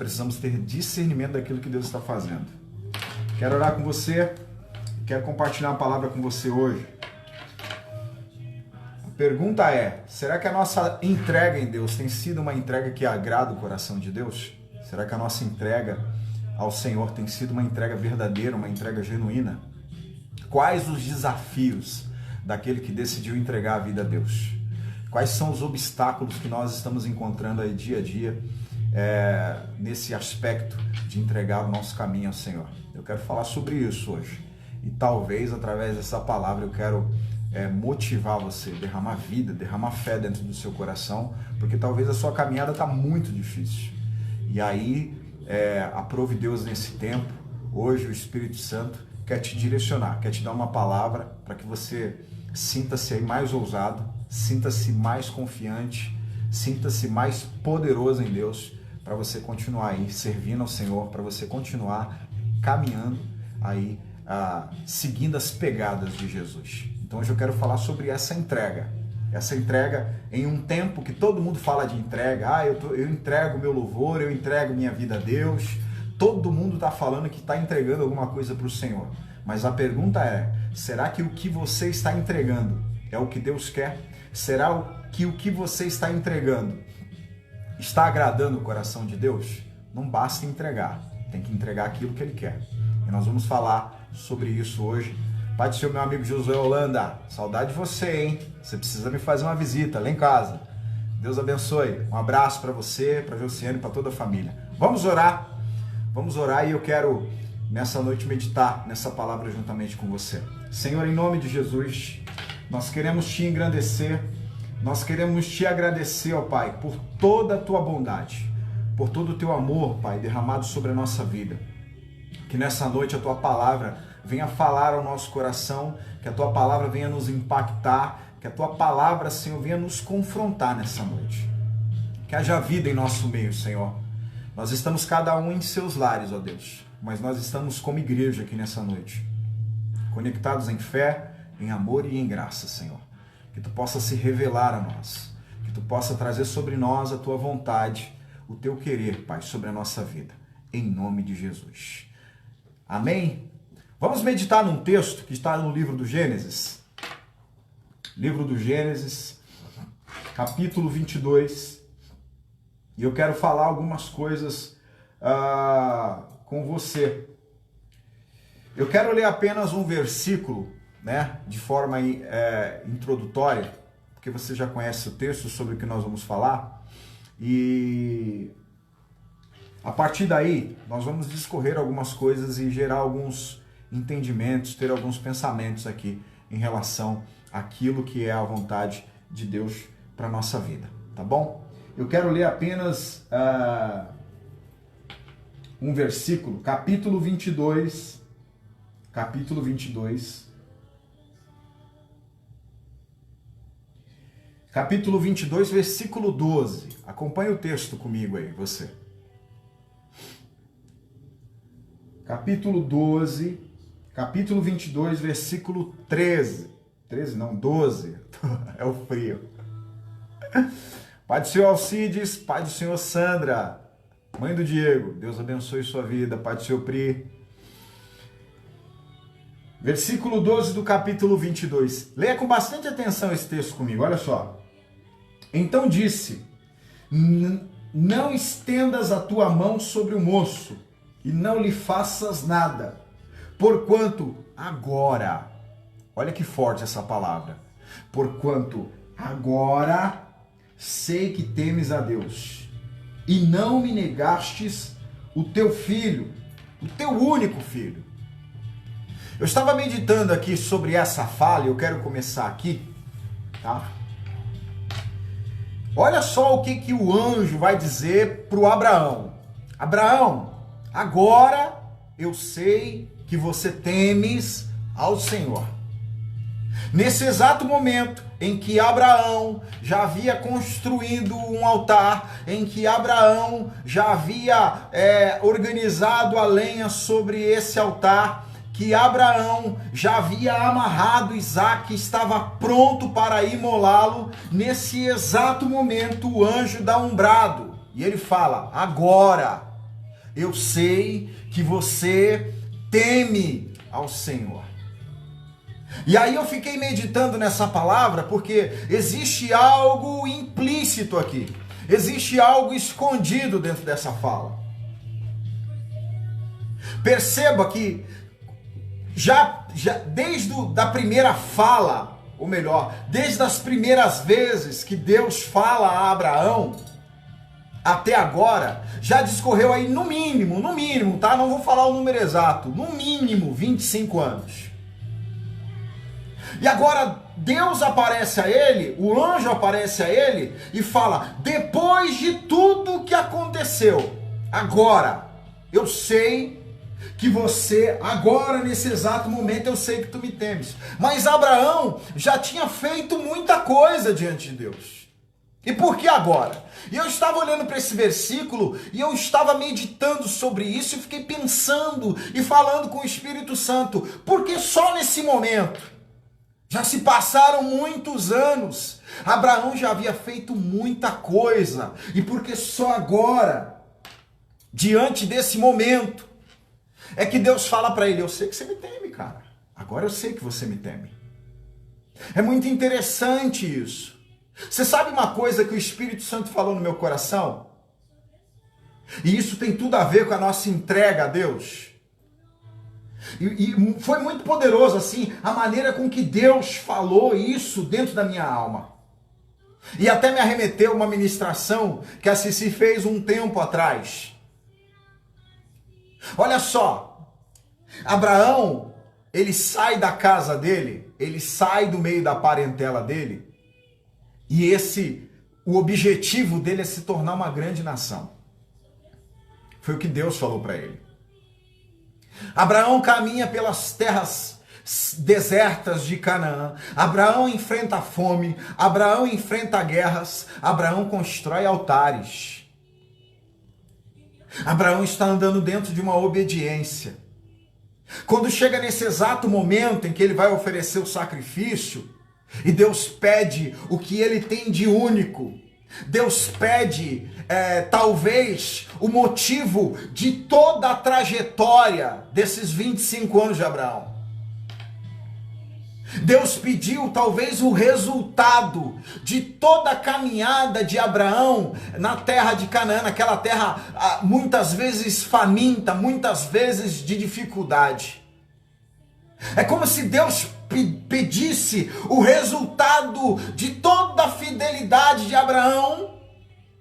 precisamos ter discernimento daquilo que Deus está fazendo. Quero orar com você, quero compartilhar uma palavra com você hoje. A pergunta é, será que a nossa entrega em Deus tem sido uma entrega que agrada o coração de Deus? Será que a nossa entrega ao Senhor tem sido uma entrega verdadeira, uma entrega genuína? Quais os desafios daquele que decidiu entregar a vida a Deus? Quais são os obstáculos que nós estamos encontrando aí dia a dia nesse aspecto de entregar o nosso caminho ao Senhor? Eu quero falar sobre isso hoje. E talvez através dessa palavra eu quero motivar você, derramar vida, derramar fé dentro do seu coração, porque talvez a sua caminhada está muito difícil. E aí, aprove Deus nesse tempo, hoje o Espírito Santo quer te direcionar, quer te dar uma palavra para que você sinta-se aí mais ousado, sinta-se mais confiante, sinta-se mais poderoso em Deus, para você continuar aí servindo ao Senhor, para você continuar caminhando aí, seguindo as pegadas de Jesus. Então hoje eu quero falar sobre essa entrega em um tempo que todo mundo fala de entrega. Eu entrego meu louvor, eu entrego minha vida a Deus. Todo mundo está falando que está entregando alguma coisa para o Senhor. Mas a pergunta é, será que o que você está entregando é o que Deus quer? Será que o que você está entregando está agradando o coração de Deus? Não basta entregar, tem que entregar aquilo que Ele quer. E nós vamos falar sobre isso hoje. Pai do Senhor, meu amigo Josué Holanda, saudade de você, hein? Você precisa me fazer uma visita lá em casa. Deus abençoe. Um abraço para você, para Josiane, para toda a família. Vamos orar e eu quero nessa noite meditar nessa palavra juntamente com você. Senhor, em nome de Jesus, nós queremos te engrandecer, nós queremos te agradecer, ó Pai, por toda a tua bondade, por todo o teu amor, Pai, derramado sobre a nossa vida. Que nessa noite a tua palavra venha falar ao nosso coração, que a tua palavra venha nos impactar, que a tua palavra, Senhor, venha nos confrontar nessa noite. Que haja vida em nosso meio, Senhor. Nós estamos cada um em seus lares, ó Deus, mas nós estamos como igreja aqui nessa noite, conectados em fé, em amor e em graça, Senhor. Que tu possa se revelar a nós, que tu possa trazer sobre nós a tua vontade, o teu querer, Pai, sobre a nossa vida, em nome de Jesus. Amém? Vamos meditar num texto que está no livro do Gênesis. Livro do Gênesis, capítulo 22. E eu quero falar algumas coisas com você. Eu quero ler apenas um versículo, né, de forma introdutória, porque você já conhece o texto sobre o que nós vamos falar. E a partir daí, nós vamos discorrer algumas coisas e gerar alguns entendimentos, ter alguns pensamentos aqui em relação àquilo que é a vontade de Deus para a nossa vida, tá bom? Eu quero ler apenas um versículo, capítulo 22, versículo 12. Acompanhe o texto comigo aí, você. Capítulo 22, versículo 13. 13 não, 12. É o frio. Pai do Senhor Alcides, Pai do Senhor Sandra, mãe do Diego, Deus abençoe sua vida. Pai do Senhor Pri. Versículo 12 do capítulo 22. Leia com bastante atenção esse texto comigo, olha só. Então disse, não estendas a tua mão sobre o moço, e não lhe faças nada, porquanto agora, olha que forte essa palavra, porquanto agora sei que temes a Deus, e não me negastes o teu filho, o teu único filho. Eu estava meditando aqui sobre essa fala, e eu quero começar aqui, tá? Olha só o que o anjo vai dizer para o Abraão. Abraão, agora eu sei que você temes ao Senhor. Nesse exato momento em que Abraão já havia construído um altar, em que Abraão já havia organizado a lenha sobre esse altar, que Abraão já havia amarrado Isaque, estava pronto para imolá-lo, nesse exato momento o anjo dá um brado e ele fala, agora eu sei que você teme ao Senhor. E aí eu fiquei meditando nessa palavra, porque existe algo implícito aqui. Existe algo escondido dentro dessa fala. Perceba que já desde a primeira fala, ou melhor, desde as primeiras vezes que Deus fala a Abraão, até agora, já discorreu aí no mínimo, tá? Não vou falar o número exato, no mínimo 25 anos. E agora Deus aparece a ele, o anjo aparece a ele e fala: depois de tudo que aconteceu, agora eu sei que você, agora nesse exato momento eu sei que tu me temes. Mas Abraão já tinha feito muita coisa diante de Deus. E por que agora? E eu estava olhando para esse versículo e eu estava meditando sobre isso e fiquei pensando e falando com o Espírito Santo. Porque só nesse momento? Já se passaram muitos anos. Abraão já havia feito muita coisa. E porque só agora, diante desse momento, é que Deus fala para ele: eu sei que você me teme, cara. Agora eu sei que você me teme. É muito interessante isso. Você sabe uma coisa que o Espírito Santo falou no meu coração? E isso tem tudo a ver com a nossa entrega a Deus. E foi muito poderoso assim, a maneira com que Deus falou isso dentro da minha alma. E até me arremeteu uma ministração que a Cici fez um tempo atrás. Olha só, Abraão, ele sai da casa dele, ele sai do meio da parentela dele, e o objetivo dele é se tornar uma grande nação. Foi o que Deus falou para ele. Abraão caminha pelas terras desertas de Canaã. Abraão enfrenta fome. Abraão enfrenta guerras. Abraão constrói altares. Abraão está andando dentro de uma obediência. Quando chega nesse exato momento em que ele vai oferecer o sacrifício, e Deus pede o que ele tem de único, Deus pede, talvez, o motivo de toda a trajetória desses 25 anos de Abraão. Deus pediu, talvez, o resultado de toda a caminhada de Abraão na terra de Canaã, naquela terra muitas vezes faminta, muitas vezes de dificuldade. É como se Deus pedisse o resultado de toda a fidelidade de Abraão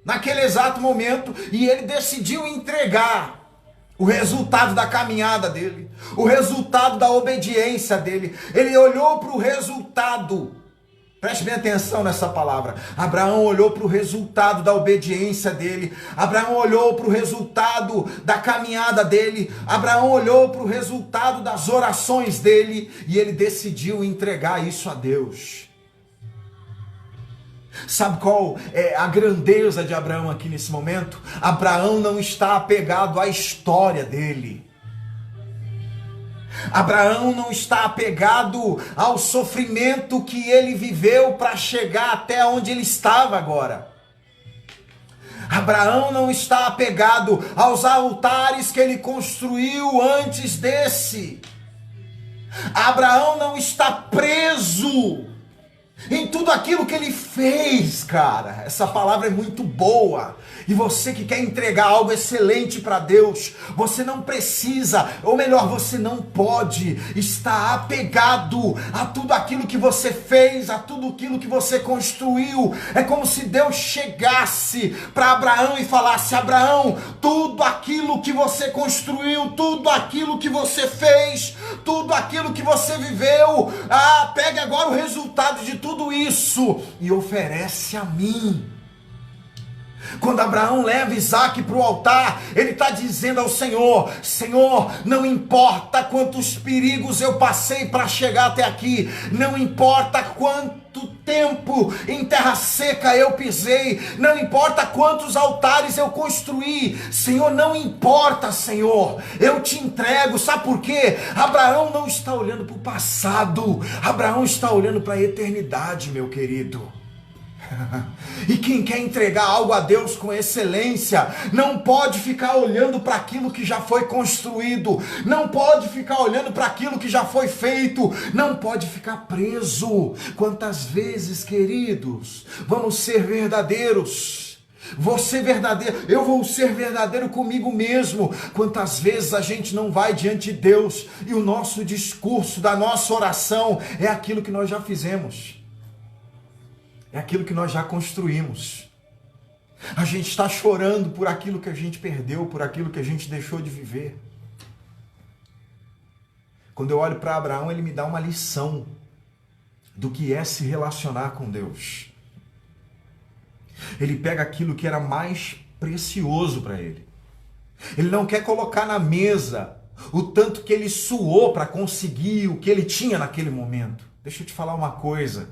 naquele exato momento, e ele decidiu entregar o resultado da caminhada dele, o resultado da obediência dele. Ele olhou para o resultado. Preste bem atenção nessa palavra. Abraão olhou para o resultado da obediência dele. Abraão olhou para o resultado da caminhada dele. Abraão olhou para o resultado das orações dele. E ele decidiu entregar isso a Deus. Sabe qual é a grandeza de Abraão aqui nesse momento? Abraão não está apegado à história dele. Abraão não está apegado ao sofrimento que ele viveu para chegar até onde ele estava agora. Abraão não está apegado aos altares que ele construiu antes desse. Abraão não está preso em tudo aquilo que ele fez, cara. Essa palavra é muito boa. E você que quer entregar algo excelente para Deus, você não precisa, ou melhor, você não pode estar apegado a tudo aquilo que você fez, a tudo aquilo que você construiu. É como se Deus chegasse para Abraão e falasse: Abraão, tudo aquilo que você construiu, tudo aquilo que você fez, tudo aquilo que você viveu, pegue agora o resultado de tudo isso e oferece a mim. Quando Abraão leva Isaac para o altar, ele está dizendo ao Senhor: Senhor, não importa quantos perigos eu passei para chegar até aqui, não importa quanto tempo em terra seca eu pisei, não importa quantos altares eu construí, Senhor, não importa, Senhor, eu te entrego. Sabe por quê? Abraão não está olhando para o passado, Abraão está olhando para a eternidade, meu querido. E quem quer entregar algo a Deus com excelência, não pode ficar olhando para aquilo que já foi construído, não pode ficar olhando para aquilo que já foi feito, não pode ficar preso. Quantas vezes, queridos, vamos ser verdadeiros? Vou ser verdadeiro, eu vou ser verdadeiro comigo mesmo. Quantas vezes a gente não vai diante de Deus e o nosso discurso, da nossa oração é aquilo que nós já fizemos, é aquilo que nós já construímos. A gente está chorando por aquilo que a gente perdeu, por aquilo que a gente deixou de viver. Quando eu olho para Abraão, ele me dá uma lição do que é se relacionar com Deus. Ele pega aquilo que era mais precioso para ele. Ele não quer colocar na mesa o tanto que ele suou para conseguir o que ele tinha naquele momento. Deixa eu te falar uma coisa.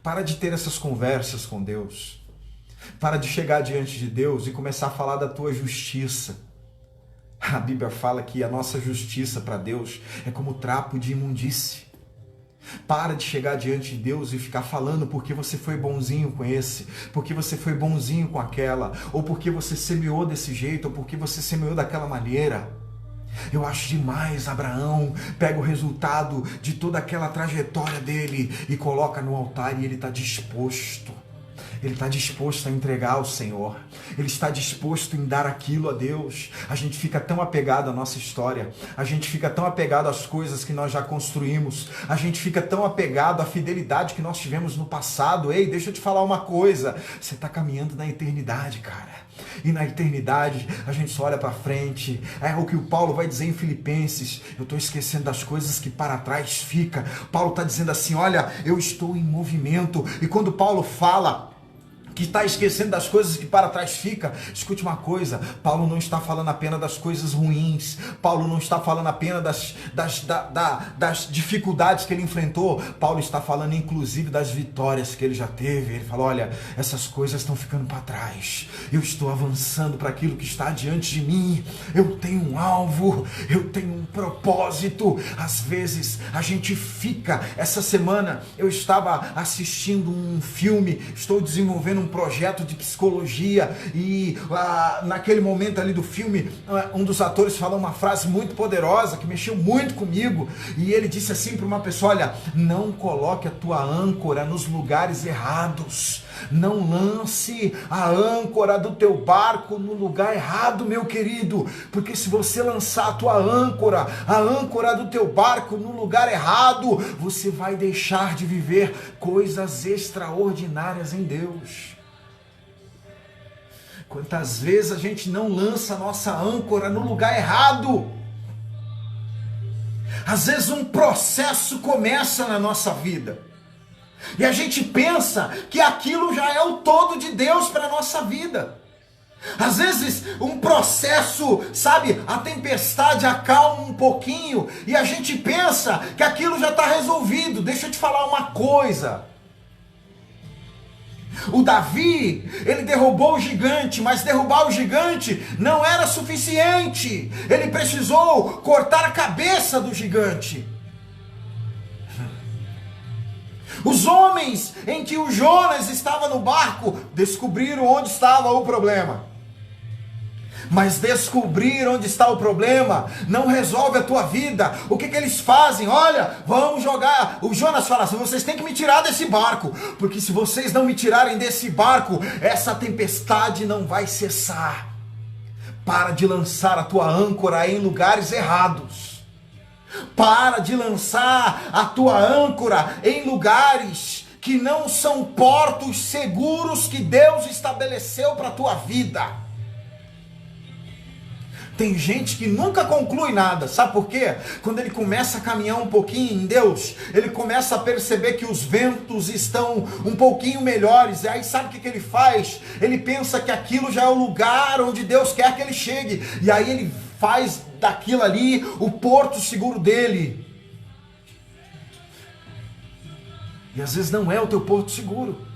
Para de ter essas conversas com Deus. Para de chegar diante de Deus e começar a falar da tua justiça. A Bíblia fala que a nossa justiça para Deus é como trapo de imundície. Para de chegar diante de Deus e ficar falando porque você foi bonzinho com esse, porque você foi bonzinho com aquela, ou porque você semeou desse jeito, ou porque você semeou daquela maneira. Eu acho demais. Abraão pega o resultado de toda aquela trajetória dele e coloca no altar, e ele está disposto. Ele está disposto a entregar ao Senhor. Ele está disposto em dar aquilo a Deus. A gente fica tão apegado à nossa história. A gente fica tão apegado às coisas que nós já construímos. A gente fica tão apegado à fidelidade que nós tivemos no passado. Ei, deixa eu te falar uma coisa. Você está caminhando na eternidade, cara. E na eternidade a gente só olha para frente. É o que o Paulo vai dizer em Filipenses. Eu estou esquecendo das coisas que para trás fica. Paulo está dizendo assim, olha, eu estou em movimento. E quando Paulo fala que está esquecendo das coisas que para trás fica, escute uma coisa, Paulo não está falando apenas das coisas ruins, Paulo não está falando apenas das dificuldades que ele enfrentou, Paulo está falando inclusive das vitórias que ele já teve. Ele fala, olha, essas coisas estão ficando para trás, eu estou avançando para aquilo que está diante de mim, eu tenho um alvo, eu tenho um propósito. Às vezes a gente fica, essa semana eu estava assistindo um filme, estou desenvolvendo um projeto de psicologia e naquele momento ali do filme, um dos atores falou uma frase muito poderosa que mexeu muito comigo, e ele disse assim para uma pessoa, olha, não coloque a tua âncora nos lugares errados, não lance a âncora do teu barco no lugar errado, meu querido, porque se você lançar a tua âncora, a âncora do teu barco no lugar errado, você vai deixar de viver coisas extraordinárias em Deus. Quantas vezes a gente não lança a nossa âncora no lugar errado? Às vezes um processo começa na nossa vida e a gente pensa que aquilo já é o todo de Deus para a nossa vida. Às vezes um processo, sabe, a tempestade acalma um pouquinho e a gente pensa que aquilo já está resolvido. Deixa eu te falar uma coisa. O Davi, ele derrubou o gigante, mas derrubar o gigante não era suficiente. Ele precisou cortar a cabeça do gigante. Os homens em que o Jonas estava no barco descobriram onde estava o problema. Mas descobrir onde está o problema não resolve a tua vida. O que eles fazem? Olha, vamos jogar. O Jonas fala assim, vocês têm que me tirar desse barco, porque se vocês não me tirarem desse barco, essa tempestade não vai cessar. Para de lançar a tua âncora em lugares errados. Para de lançar a tua âncora em lugares que não são portos seguros que Deus estabeleceu para a tua vida. Tem gente que nunca conclui nada, sabe por quê? Quando ele começa a caminhar um pouquinho em Deus, ele começa a perceber que os ventos estão um pouquinho melhores, e aí sabe o que ele faz? Ele pensa que aquilo já é o lugar onde Deus quer que ele chegue, e aí ele faz daquilo ali o porto seguro dele. E às vezes não é o teu porto seguro.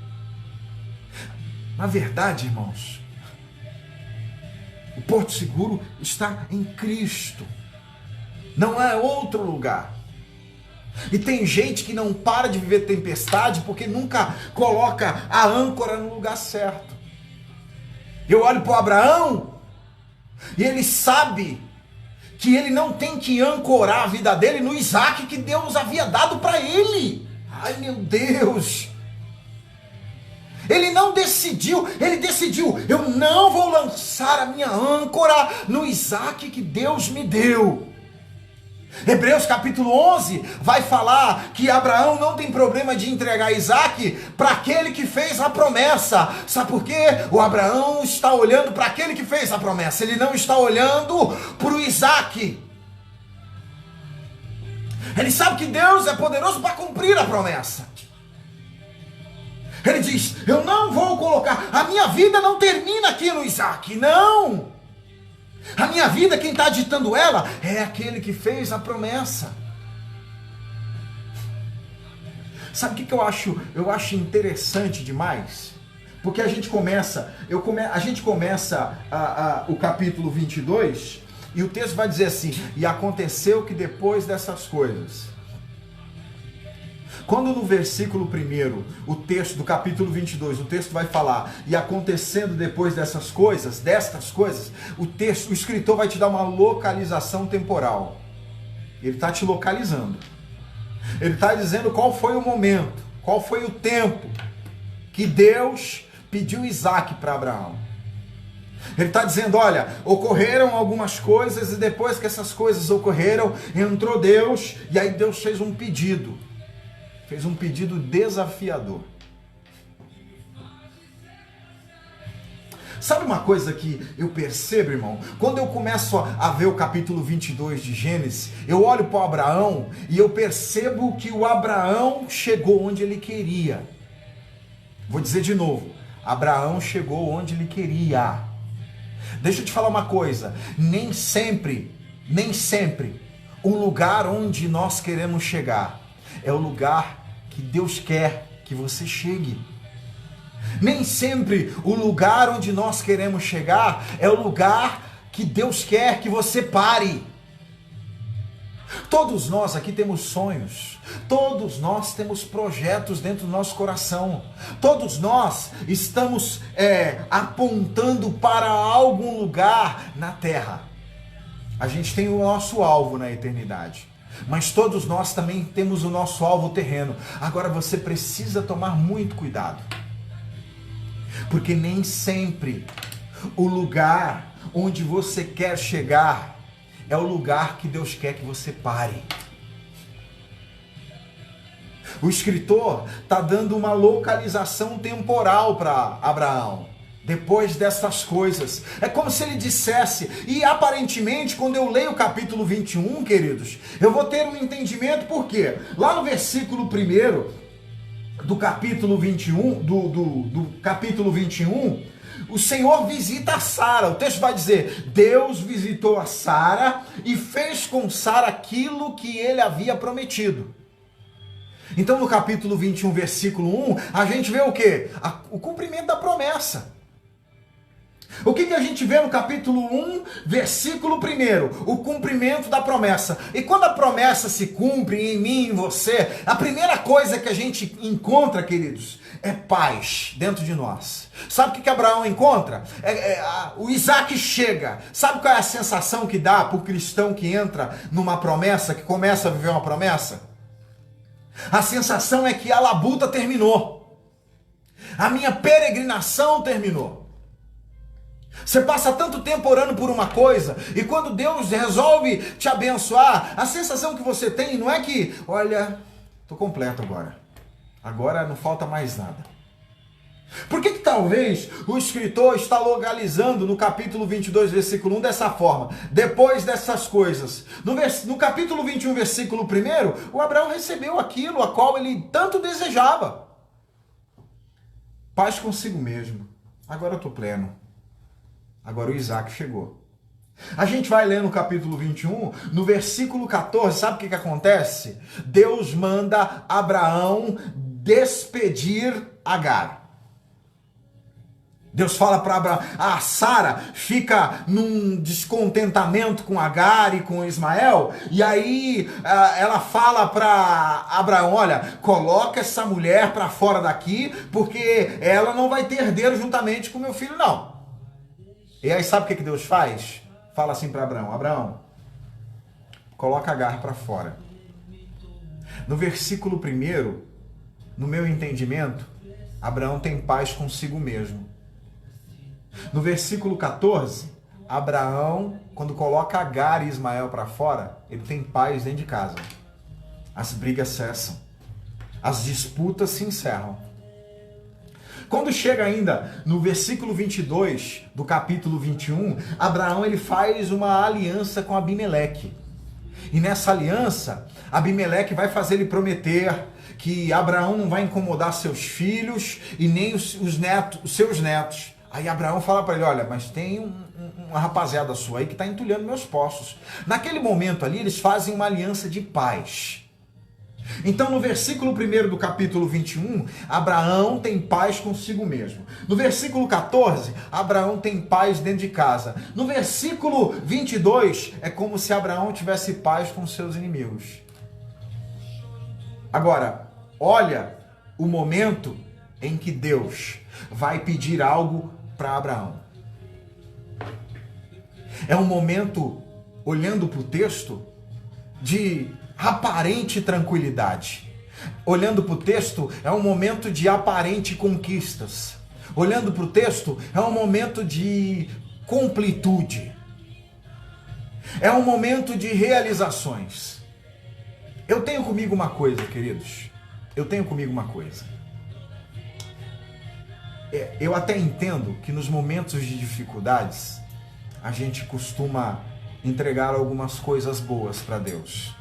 Na verdade, irmãos, o porto seguro está em Cristo. Não é outro lugar. E tem gente que não para de viver tempestade porque nunca coloca a âncora no lugar certo. Eu olho para o Abraão e ele sabe que ele não tem que ancorar a vida dele no Isaac que Deus havia dado para ele. Ai, meu Deus! Ele não decidiu, ele decidiu, eu não vou lançar a minha âncora no Isaac que Deus me deu. Hebreus capítulo 11 vai falar que Abraão não tem problema de entregar Isaac para aquele que fez a promessa. Sabe por quê? O Abraão está olhando para aquele que fez a promessa, ele não está olhando para o Isaac. Ele sabe que Deus é poderoso para cumprir a promessa. Ele diz, eu não vou colocar, a minha vida não termina aqui no Isaac, não. A minha vida, quem está ditando ela, é aquele que fez a promessa. Sabe o que eu acho? Eu acho interessante demais. Porque a gente começa, o capítulo 22, e o texto vai dizer assim, e aconteceu que depois dessas coisas... Quando no versículo 1, o texto do capítulo 22, o texto vai falar, e acontecendo depois destas coisas, o escritor vai te dar uma localização temporal. Ele está te localizando. Ele está dizendo qual foi o momento, qual foi o tempo que Deus pediu Isaac para Abraão. Ele está dizendo, olha, ocorreram algumas coisas e depois que essas coisas ocorreram, entrou Deus e aí Deus fez um pedido. Fez um pedido desafiador. Sabe uma coisa que eu percebo, irmão? Quando eu começo a ver o capítulo 22 de Gênesis, eu olho para o Abraão e eu percebo que o Abraão chegou onde ele queria. Vou dizer de novo, Abraão chegou onde ele queria. Deixa eu te falar uma coisa, nem sempre, o lugar onde nós queremos chegar é o lugar que Deus quer que você chegue. Nem sempre o lugar onde nós queremos chegar é o lugar que Deus quer que você pare. Todos nós aqui temos sonhos, todos nós temos projetos dentro do nosso coração, todos nós estamos apontando para algum lugar na terra. A gente tem o nosso alvo na eternidade. Mas todos nós também temos o nosso alvo terreno. Agora você precisa tomar muito cuidado. Porque nem sempre o lugar onde você quer chegar é o lugar que Deus quer que você pare. O escritor está dando uma localização temporal para Abraão. Depois dessas coisas, é como se ele dissesse, e aparentemente quando eu leio o capítulo 21, queridos, eu vou ter um entendimento, por quê? Lá no versículo 1 do capítulo 21, do capítulo 21, o Senhor visita a Sara. O texto vai dizer, Deus visitou a Sara e fez com Sara aquilo que ele havia prometido. Então no capítulo 21, versículo 1, a gente vê o quê? O cumprimento da promessa. O que a gente vê no capítulo 1, versículo 1? O cumprimento da promessa. E quando a promessa se cumpre em mim, em você, a primeira coisa que a gente encontra, queridos, é paz dentro de nós. Sabe o que Abraão encontra? O Isaac chega. Sabe qual é a sensação que dá para o cristão que entra numa promessa, que começa a viver uma promessa? A sensação é que a labuta terminou. A minha peregrinação terminou. Você passa tanto tempo orando por uma coisa, e quando Deus resolve te abençoar, a sensação que você tem não é que, olha, estou completo agora não falta mais nada. Por que talvez o escritor está localizando no capítulo 22, versículo 1 dessa forma? Depois dessas coisas. No capítulo 21, versículo 1, o Abraão recebeu aquilo a qual ele tanto desejava. Paz consigo mesmo. Agora eu estou pleno. Agora o Isaac chegou. A gente vai ler no capítulo 21, no versículo 14, sabe o que acontece? Deus manda Abraão despedir Agar. Deus fala para Abraão, a Sara fica num descontentamento com Agar e com Ismael, e aí ela fala para Abraão, olha, coloca essa mulher para fora daqui, porque ela não vai ter herdeiro juntamente com meu filho, não. E aí sabe o que Deus faz? Fala assim para Abraão, Abraão, coloca Agar para fora. No versículo 1, no meu entendimento, Abraão tem paz consigo mesmo. No versículo 14, Abraão, quando coloca Agar e Ismael para fora, ele tem paz dentro de casa. As brigas cessam. As disputas se encerram. Quando chega ainda no versículo 22 do capítulo 21, Abraão ele faz uma aliança com Abimeleque. E nessa aliança, Abimeleque vai fazer ele prometer que Abraão não vai incomodar seus filhos e nem os seus netos. Aí Abraão fala para ele, olha, mas tem uma rapaziada sua aí que está entulhando meus poços. Naquele momento ali, eles fazem uma aliança de paz. Então, no versículo 1 do capítulo 21, Abraão tem paz consigo mesmo. No versículo 14, Abraão tem paz dentro de casa. No versículo 22, é como se Abraão tivesse paz com seus inimigos. Agora, olha o momento em que Deus vai pedir algo para Abraão. É um momento, olhando para o texto, de aparente tranquilidade. Olhando para o texto, é um momento de aparente conquistas. Olhando para o texto, é um momento de completude. É um momento de realizações. Eu tenho comigo uma coisa, queridos. Eu tenho comigo uma coisa. Eu até entendo que nos momentos de dificuldades, a gente costuma entregar algumas coisas boas para Deus.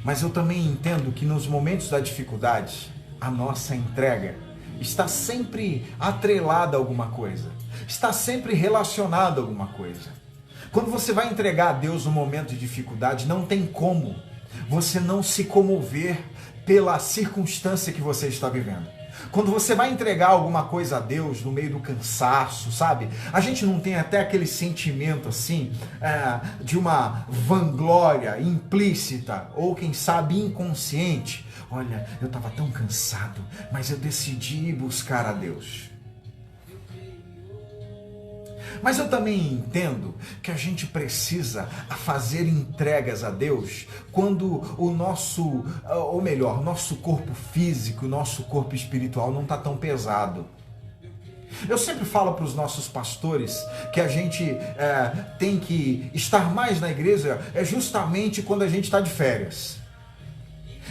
Mas eu também entendo que nos momentos da dificuldade, a nossa entrega está sempre atrelada a alguma coisa. Está sempre relacionada a alguma coisa. Quando você vai entregar a Deus no momento de dificuldade, não tem como você não se comover pela circunstância que você está vivendo. Quando você vai entregar alguma coisa a Deus no meio do cansaço, sabe? A gente não tem até aquele sentimento assim, de uma vanglória implícita, ou quem sabe inconsciente. Olha, eu estava tão cansado, mas eu decidi buscar a Deus. Mas eu também entendo que a gente precisa fazer entregas a Deus quando o nosso, ou melhor, nosso corpo físico, nosso corpo espiritual não está tão pesado. Eu sempre falo para os nossos pastores que a gente tem que estar mais na igreja justamente quando a gente está de férias.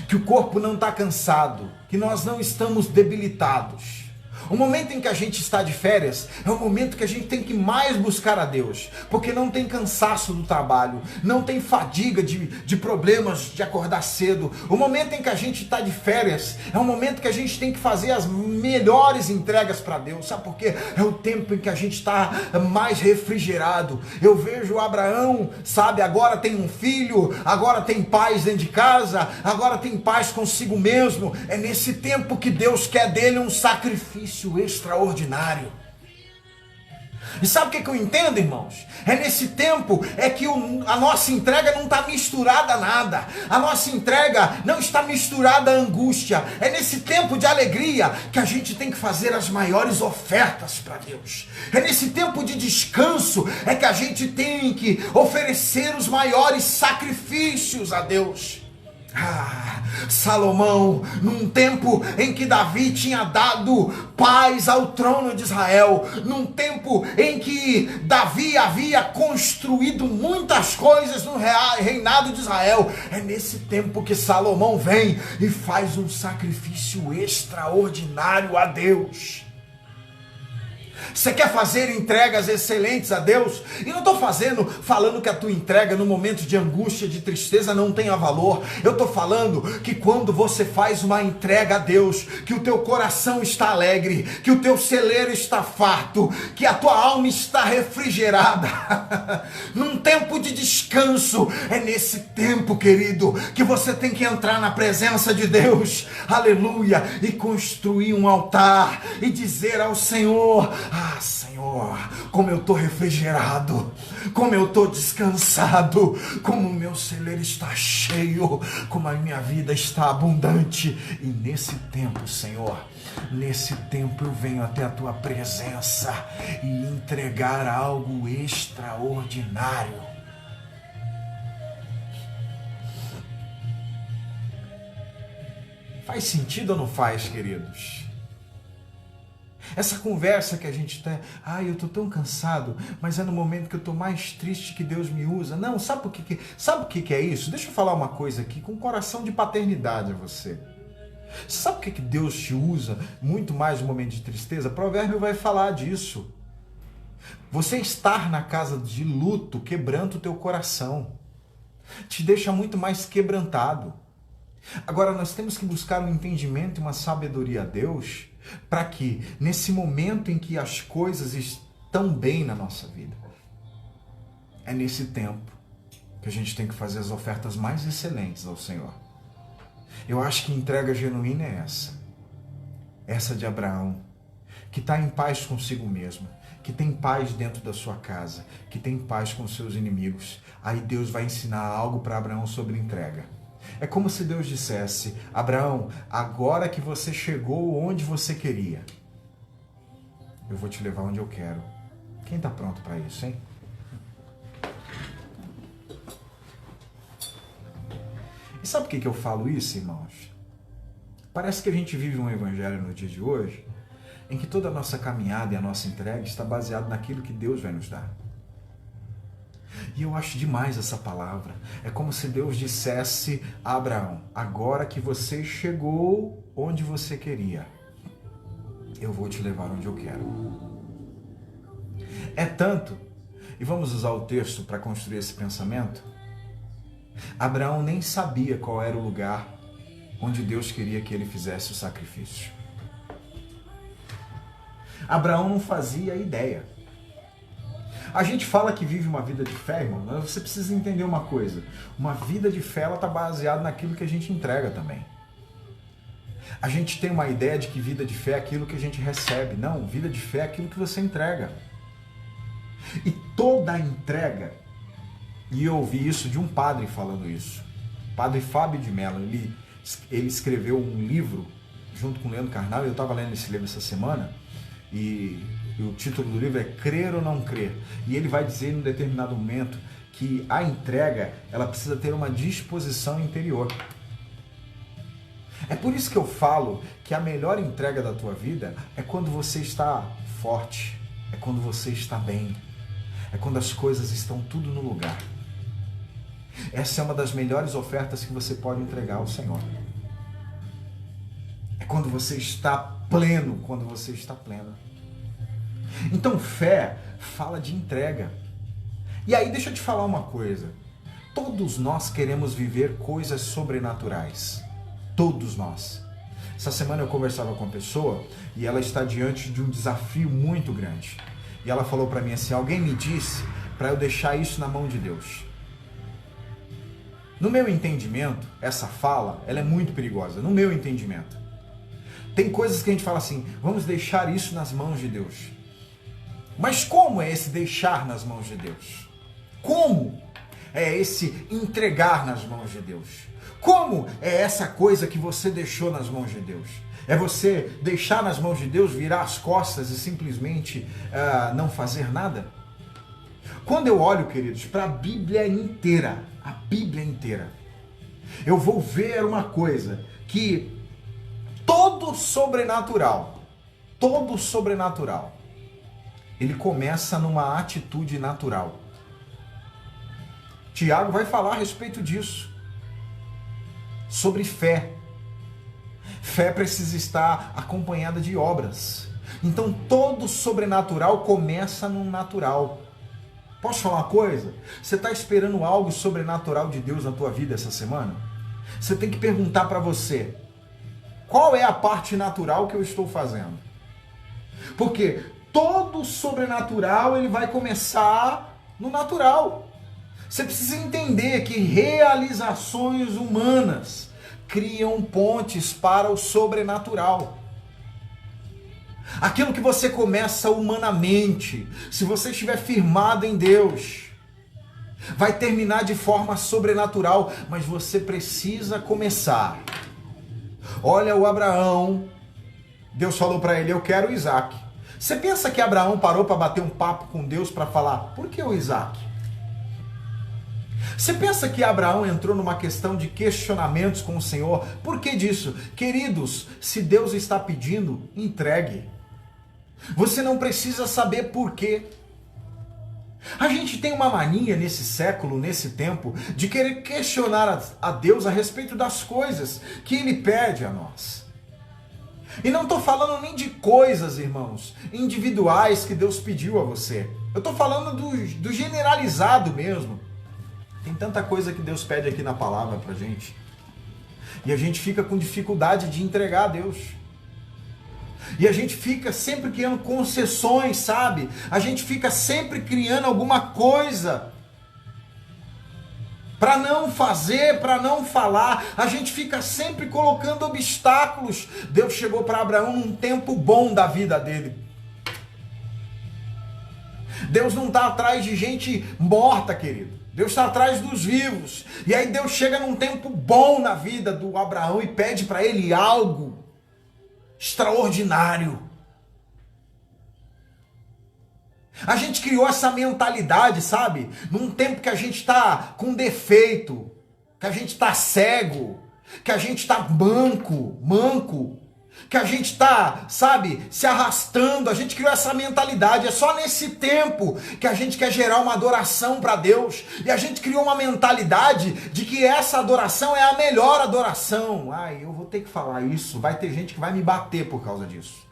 Que o corpo não está cansado, que nós não estamos debilitados. O momento em que a gente está de férias é o momento que a gente tem que mais buscar a Deus, porque não tem cansaço do trabalho, não tem fadiga de problemas de acordar cedo. O momento em que a gente está de férias é o momento que a gente tem que fazer as melhores entregas para Deus, sabe por quê? É o tempo em que a gente está mais refrigerado. Eu vejo Abraão, sabe, agora tem um filho, agora tem paz dentro de casa, agora tem paz consigo mesmo. É nesse tempo que Deus quer dele um sacrifício extraordinário. E sabe o que eu entendo, irmãos? É nesse tempo que a nossa entrega não está misturada a nada. A nossa entrega não está misturada à angústia. É nesse tempo de alegria que a gente tem que fazer as maiores ofertas para Deus. É nesse tempo de descanso que a gente tem que oferecer os maiores sacrifícios a Deus. Salomão, num tempo em que Davi tinha dado paz ao trono de Israel, num tempo em que Davi havia construído muitas coisas no reinado de Israel, é nesse tempo que Salomão vem e faz um sacrifício extraordinário a Deus. Você quer fazer entregas excelentes a Deus? E não estou falando que a tua entrega no momento de angústia, de tristeza não tenha valor. Eu estou falando que quando você faz uma entrega a Deus, que o teu coração está alegre, que o teu celeiro está farto, que a tua alma está refrigerada. Num tempo de descanso. É nesse tempo, querido, que você tem que entrar na presença de Deus, aleluia, e construir um altar e dizer ao Senhor: ah, Senhor, como eu estou refrigerado, como eu estou descansado, como o meu celeiro está cheio, como a minha vida está abundante. E nesse tempo, Senhor, nesse tempo eu venho até a tua presença e entregar algo extraordinário. Faz sentido ou não faz, queridos? Essa conversa que a gente tem, eu tô tão cansado, mas é no momento que eu tô mais triste que Deus me usa. Não, sabe o que é isso? Deixa eu falar uma coisa aqui com coração de paternidade a você. Sabe por que Deus te usa muito mais no momento de tristeza? Provérbio vai falar disso. Você estar na casa de luto quebranta o teu coração. Te deixa muito mais quebrantado. Agora nós temos que buscar um entendimento e uma sabedoria a Deus para que nesse momento em que as coisas estão bem na nossa vida, é nesse tempo que a gente tem que fazer as ofertas mais excelentes ao Senhor. Eu acho que entrega genuína é essa de Abraão, que está em paz consigo mesmo, que tem paz dentro da sua casa, que tem paz com seus inimigos. Aí Deus vai ensinar algo para Abraão sobre entrega. É como se Deus dissesse: Abraão, agora que você chegou onde você queria, eu vou te levar onde eu quero. Quem está pronto para isso, hein? E sabe por que eu falo isso, irmãos? Parece que a gente vive um evangelho no dia de hoje em que toda a nossa caminhada e a nossa entrega está baseada naquilo que Deus vai nos dar. E eu acho demais essa palavra. É como se Deus dissesse a Abraão: agora que você chegou onde você queria, eu vou te levar onde eu quero. É tanto, e vamos usar o texto para construir esse pensamento, Abraão nem sabia qual era o lugar onde Deus queria que ele fizesse o sacrifício. Abraão não fazia ideia. A gente fala que vive uma vida de fé, irmão, mas você precisa entender uma coisa. Uma vida de fé, ela está baseada naquilo que a gente entrega também. A gente tem uma ideia de que vida de fé é aquilo que a gente recebe. Não, vida de fé é aquilo que você entrega. E toda a entrega, e eu ouvi isso de um padre falando isso, Padre Fábio de Mello, ele escreveu um livro junto com o Leandro Carnal, eu estava lendo esse livro essa semana, e o título do livro é Crer ou Não Crer. E ele vai dizer em um determinado momento que a entrega, ela precisa ter uma disposição interior. É por isso que eu falo que a melhor entrega da tua vida é quando você está forte, é quando você está bem, é quando as coisas estão tudo no lugar. Essa é uma das melhores ofertas que você pode entregar ao Senhor. É quando você está pleno, quando você está plena. Então fé fala de entrega. E aí deixa eu te falar uma coisa. Todos nós queremos viver coisas sobrenaturais. Todos nós. Essa semana eu conversava com uma pessoa e ela está diante de um desafio muito grande. E ela falou para mim assim: alguém me disse para eu deixar isso na mão de Deus. No meu entendimento, essa fala, ela é muito perigosa. No meu entendimento. Tem coisas que a gente fala assim: vamos deixar isso nas mãos de Deus. Mas como é esse deixar nas mãos de Deus? Como é esse entregar nas mãos de Deus? Como é essa coisa que você deixou nas mãos de Deus? É você deixar nas mãos de Deus, virar as costas e simplesmente não fazer nada? Quando eu olho, queridos, para a Bíblia inteira, eu vou ver uma coisa, que todo sobrenatural, ele começa numa atitude natural. Tiago vai falar a respeito disso. Sobre fé. Fé precisa estar acompanhada de obras. Então todo sobrenatural começa no natural. Posso falar uma coisa? Você está esperando algo sobrenatural de Deus na tua vida essa semana? Você tem que perguntar para você: qual é a parte natural que eu estou fazendo? Porque todo sobrenatural ele vai começar no natural. Você precisa entender que realizações humanas criam pontes para o sobrenatural. Aquilo que você começa humanamente, se você estiver firmado em Deus, vai terminar de forma sobrenatural, mas você precisa começar. Olha o Abraão, Deus falou para ele, eu quero Isaac. Você pensa que Abraão parou para bater um papo com Deus para falar, por que o Isaac? Você pensa que Abraão entrou numa questão de questionamentos com o Senhor? Por que disso? Queridos, se Deus está pedindo, entregue. Você não precisa saber por quê. A gente tem uma mania nesse século, nesse tempo, de querer questionar a Deus a respeito das coisas que Ele pede a nós. E não estou falando nem de coisas, irmãos, individuais que Deus pediu a você. Eu estou falando do generalizado mesmo. Tem tanta coisa que Deus pede aqui na palavra pra gente. E a gente fica com dificuldade de entregar a Deus. E a gente fica sempre criando concessões, sabe? A gente fica sempre criando alguma coisa para não fazer, para não falar. A gente fica sempre colocando obstáculos. Deus chegou para Abraão num tempo bom da vida dele. Deus não está atrás de gente morta, querido. Deus está atrás dos vivos. E aí Deus chega num tempo bom na vida do Abraão e pede para ele algo extraordinário. A gente criou essa mentalidade, sabe? Num tempo que a gente está com defeito, que a gente está cego, que a gente está manco, que a gente está, sabe, se arrastando. A gente criou essa mentalidade. É só nesse tempo que a gente quer gerar uma adoração para Deus. E a gente criou uma mentalidade de que essa adoração é a melhor adoração. Ai, eu vou ter que falar isso. Vai ter gente que vai me bater por causa disso.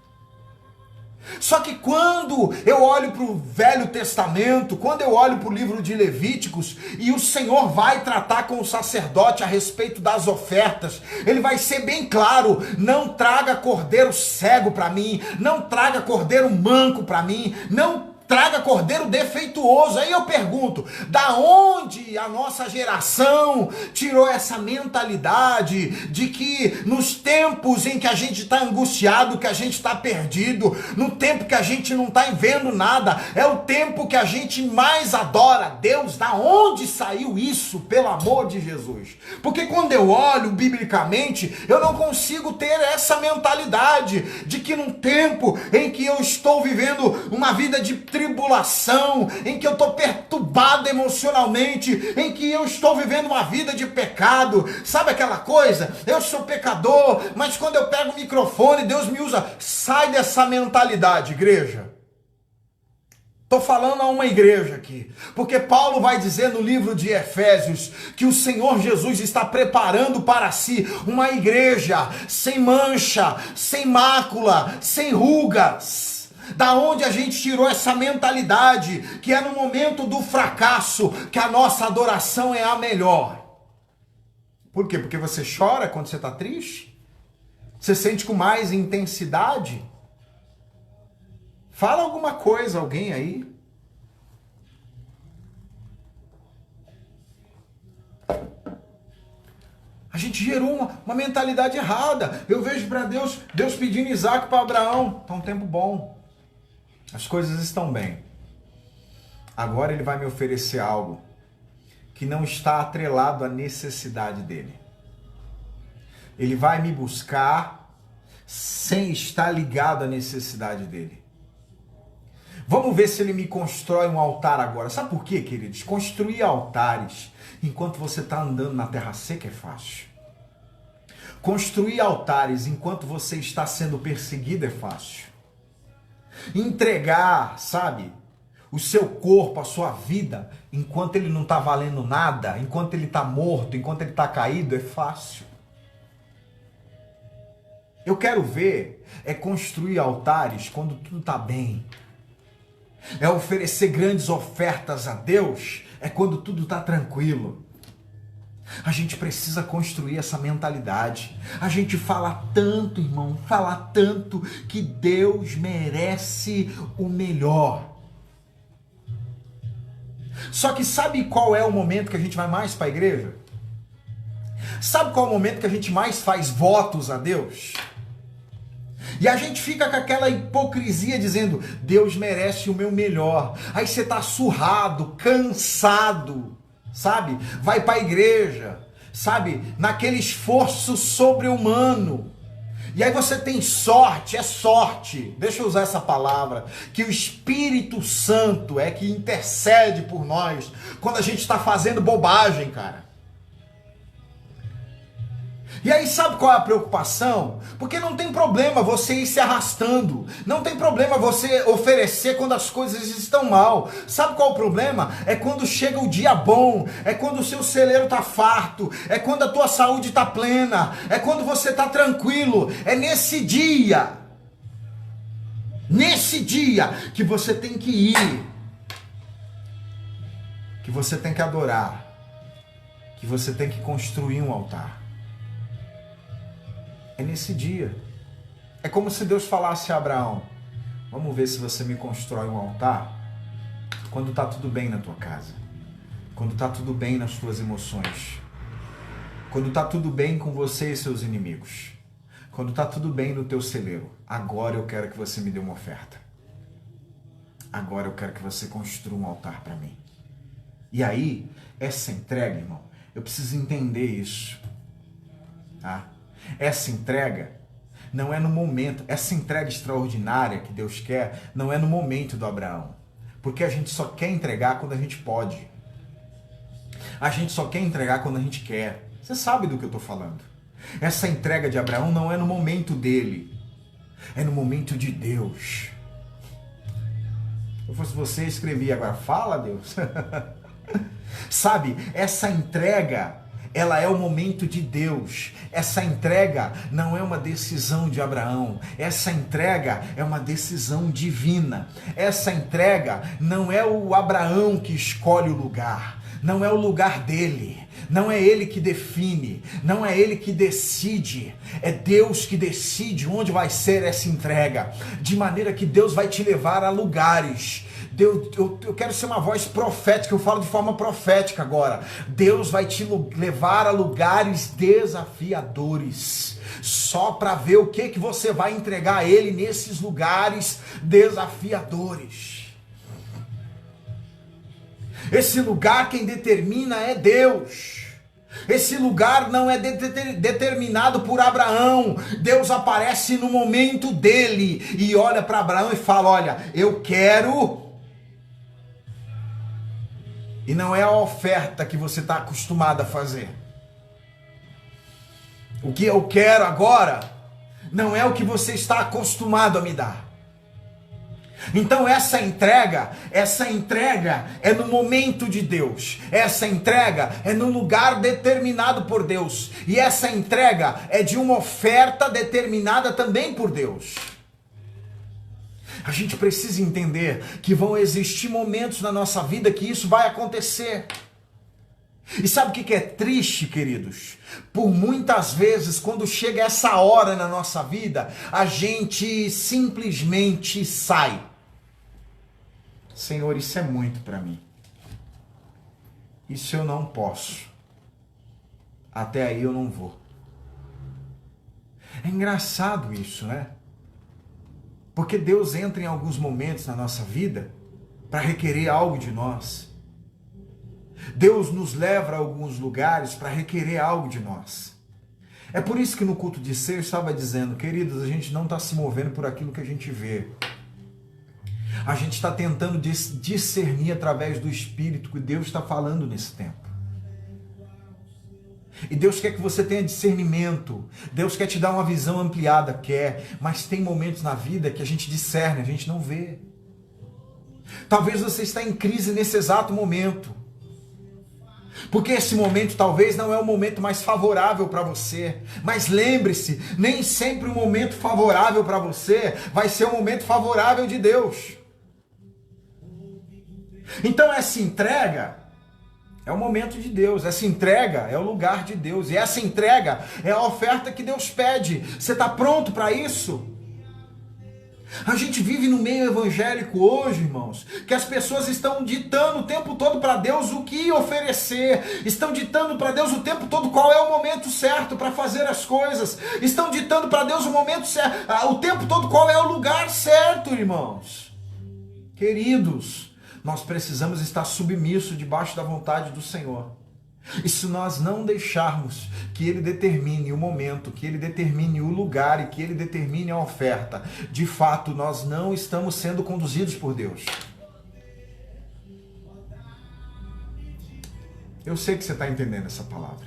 Só que quando eu olho para o Velho Testamento, quando eu olho para o livro de Levíticos, e o Senhor vai tratar com o sacerdote a respeito das ofertas, ele vai ser bem claro: não traga cordeiro cego para mim, não traga cordeiro manco para mim, não traga cordeiro defeituoso. Aí eu pergunto, da onde a nossa geração tirou essa mentalidade de que nos tempos em que a gente está angustiado, que a gente está perdido, no tempo que a gente não está vendo nada, é o tempo que a gente mais adora Deus? Da onde saiu isso, pelo amor de Jesus? Porque quando eu olho biblicamente, eu não consigo ter essa mentalidade de que num tempo em que eu estou vivendo uma vida de tribulação, em que eu estou perturbado emocionalmente, em que eu estou vivendo uma vida de pecado, sabe aquela coisa? Eu sou pecador, mas quando eu pego o microfone, Deus me usa. Sai dessa mentalidade, igreja. Estou falando a uma igreja aqui, porque Paulo vai dizer no livro de Efésios que o Senhor Jesus está preparando para si uma igreja sem mancha, sem mácula, sem rugas. Da onde a gente tirou essa mentalidade que é no momento do fracasso que a nossa adoração é a melhor? Por quê? Porque você chora quando você está triste? Você sente com mais intensidade? Fala alguma coisa, alguém aí. A gente gerou uma mentalidade errada. Eu vejo para Deus pedindo Isaac para Abraão. Está um tempo bom. As coisas estão bem. Agora ele vai me oferecer algo que não está atrelado à necessidade dele. Ele vai me buscar sem estar ligado à necessidade dele. Vamos ver se ele me constrói um altar agora. Sabe por quê, queridos? Construir altares enquanto você está andando na terra seca é fácil. Construir altares enquanto você está sendo perseguido é fácil. Entregar, sabe, o seu corpo, a sua vida, enquanto ele não está valendo nada, enquanto ele está morto, enquanto ele está caído, é fácil. Eu quero ver é construir altares quando tudo está bem. É oferecer grandes ofertas a Deus, é quando tudo está tranquilo. A gente precisa construir essa mentalidade. A gente fala tanto, irmão, fala tanto que Deus merece o melhor. Só que sabe qual é o momento que a gente vai mais para a igreja? Sabe qual é o momento que a gente mais faz votos a Deus? E a gente fica com aquela hipocrisia dizendo, Deus merece o meu melhor. Aí você tá surrado, cansado, sabe? Vai para a igreja, sabe? Naquele esforço sobre-humano. E aí você tem sorte, é sorte, deixa eu usar essa palavra, que o Espírito Santo é que intercede por nós quando a gente está fazendo bobagem, cara. E aí sabe qual é a preocupação? Porque não tem problema você ir se arrastando, não tem problema você oferecer quando as coisas estão mal. Sabe qual é o problema? É quando chega o dia bom, é quando o seu celeiro tá farto, é quando a tua saúde tá plena, é quando você tá tranquilo, é nesse dia que você tem que ir, que você tem que adorar, que você tem que construir um altar. É nesse dia. É como se Deus falasse a Abraão, vamos ver se você me constrói um altar quando está tudo bem na tua casa, quando está tudo bem nas tuas emoções, quando está tudo bem com você e seus inimigos, quando está tudo bem no teu celeiro. Agora eu quero que você me dê uma oferta. Agora eu quero que você construa um altar para mim. E aí, essa entrega, irmão, eu preciso entender isso, tá? Essa entrega não é no momento, essa entrega extraordinária que Deus quer, não é no momento do Abraão. Porque a gente só quer entregar quando a gente pode. A gente só quer entregar quando a gente quer. Você sabe do que eu estou falando. Essa entrega de Abraão não é no momento dele, é no momento de Deus. Se eu fosse você, escrevia agora, fala Deus. Sabe, essa entrega, ela é o momento de Deus. Essa entrega não é uma decisão de Abraão. Essa entrega é uma decisão divina. Essa entrega não é o Abraão que escolhe o lugar. Não é o lugar dele. Não é ele que define. Não é ele que decide. É Deus que decide onde vai ser essa entrega. De maneira que Deus vai te levar a lugares. Eu quero ser uma voz profética, eu falo de forma profética agora. Deus vai te levar a lugares desafiadores, só para ver o que você vai entregar a Ele nesses lugares desafiadores. Esse lugar quem determina é Deus. Esse lugar não é determinado por Abraão. Deus aparece no momento dele e olha para Abraão e fala, olha, eu quero... E não é a oferta que você está acostumado a fazer. O que eu quero agora não é o que você está acostumado a me dar. Então essa entrega é no momento de Deus. Essa entrega é no lugar determinado por Deus. E essa entrega é de uma oferta determinada também por Deus. A gente precisa entender que vão existir momentos na nossa vida que isso vai acontecer. E sabe o que é triste, queridos? Por muitas vezes, quando chega essa hora na nossa vida, a gente simplesmente sai. Senhor, isso é muito para mim. Isso eu não posso. Até aí eu não vou. É engraçado isso, né? Porque Deus entra em alguns momentos na nossa vida para requerer algo de nós. Deus nos leva a alguns lugares para requerer algo de nós. É por isso que no culto de ser eu estava dizendo, queridos, a gente não está se movendo por aquilo que a gente vê. A gente está tentando discernir através do Espírito que Deus está falando nesse tempo. E Deus quer que você tenha discernimento. Deus quer te dar uma visão ampliada, quer. Mas tem momentos na vida que a gente discerne, a gente não vê. Talvez você está em crise nesse exato momento. Porque esse momento talvez não é o momento mais favorável para você. Mas lembre-se, nem sempre o momento favorável para você vai ser o momento favorável de Deus. Então essa entrega é o momento de Deus, essa entrega é o lugar de Deus, e essa entrega é a oferta que Deus pede. Você está pronto para isso? A gente vive no meio evangélico hoje, irmãos, que as pessoas estão ditando o tempo todo para Deus o que oferecer, estão ditando para Deus o tempo todo qual é o momento certo para fazer as coisas, estão ditando para Deus o momento certo, o tempo todo qual é o lugar certo, irmãos. Queridos, nós precisamos estar submissos debaixo da vontade do Senhor. E se nós não deixarmos que Ele determine o momento, que Ele determine o lugar e que Ele determine a oferta, de fato nós não estamos sendo conduzidos por Deus. Eu sei que você está entendendo essa palavra.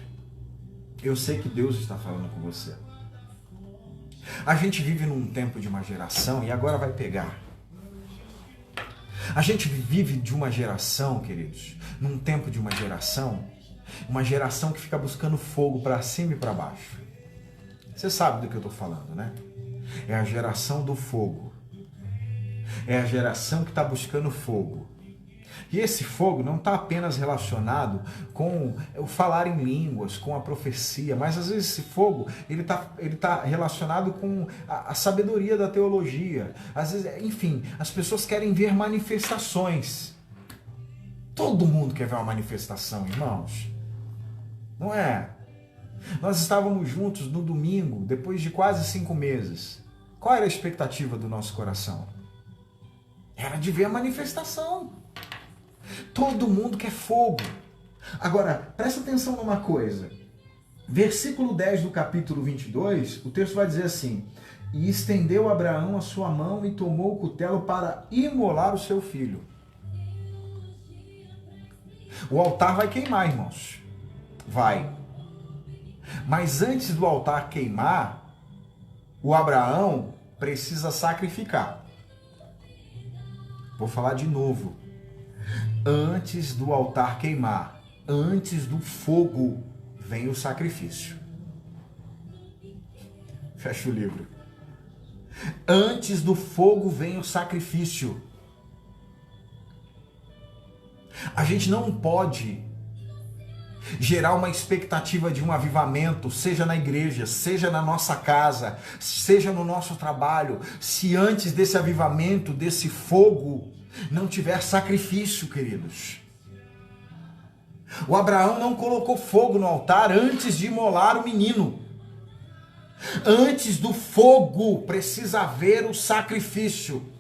Eu sei que Deus está falando com você. A gente vive num tempo de uma geração, e agora vai pegar. A gente vive de uma geração, queridos, num tempo de uma geração que fica buscando fogo para cima e para baixo. Você sabe do que eu estou falando, né? É a geração do fogo. É a geração que está buscando fogo. E esse fogo não está apenas relacionado com o falar em línguas, com a profecia, mas às vezes esse fogo ele tá relacionado com a sabedoria da teologia. Às vezes, enfim, as pessoas querem ver manifestações. Todo mundo quer ver uma manifestação, irmãos. Não é? Nós estávamos juntos no domingo, depois de quase 5 meses. Qual era a expectativa do nosso coração? Era de ver a manifestação. Todo mundo quer fogo. Agora, presta atenção numa coisa. Versículo 10 do capítulo 22, o texto vai dizer assim: e estendeu Abraão a sua mão e tomou o cutelo para imolar o seu filho. O altar vai queimar, irmãos. Vai. Mas antes do altar queimar, o Abraão precisa sacrificar. Vou falar de novo. Antes do altar queimar, antes do fogo, vem o sacrifício. Fecha o livro. Antes do fogo vem o sacrifício. A gente não pode gerar uma expectativa de um avivamento, seja na igreja, seja na nossa casa, seja no nosso trabalho, se antes desse avivamento, desse fogo, não tiver sacrifício, queridos. O Abraão não colocou fogo no altar antes de imolar o menino. Antes do fogo precisa haver o sacrifício.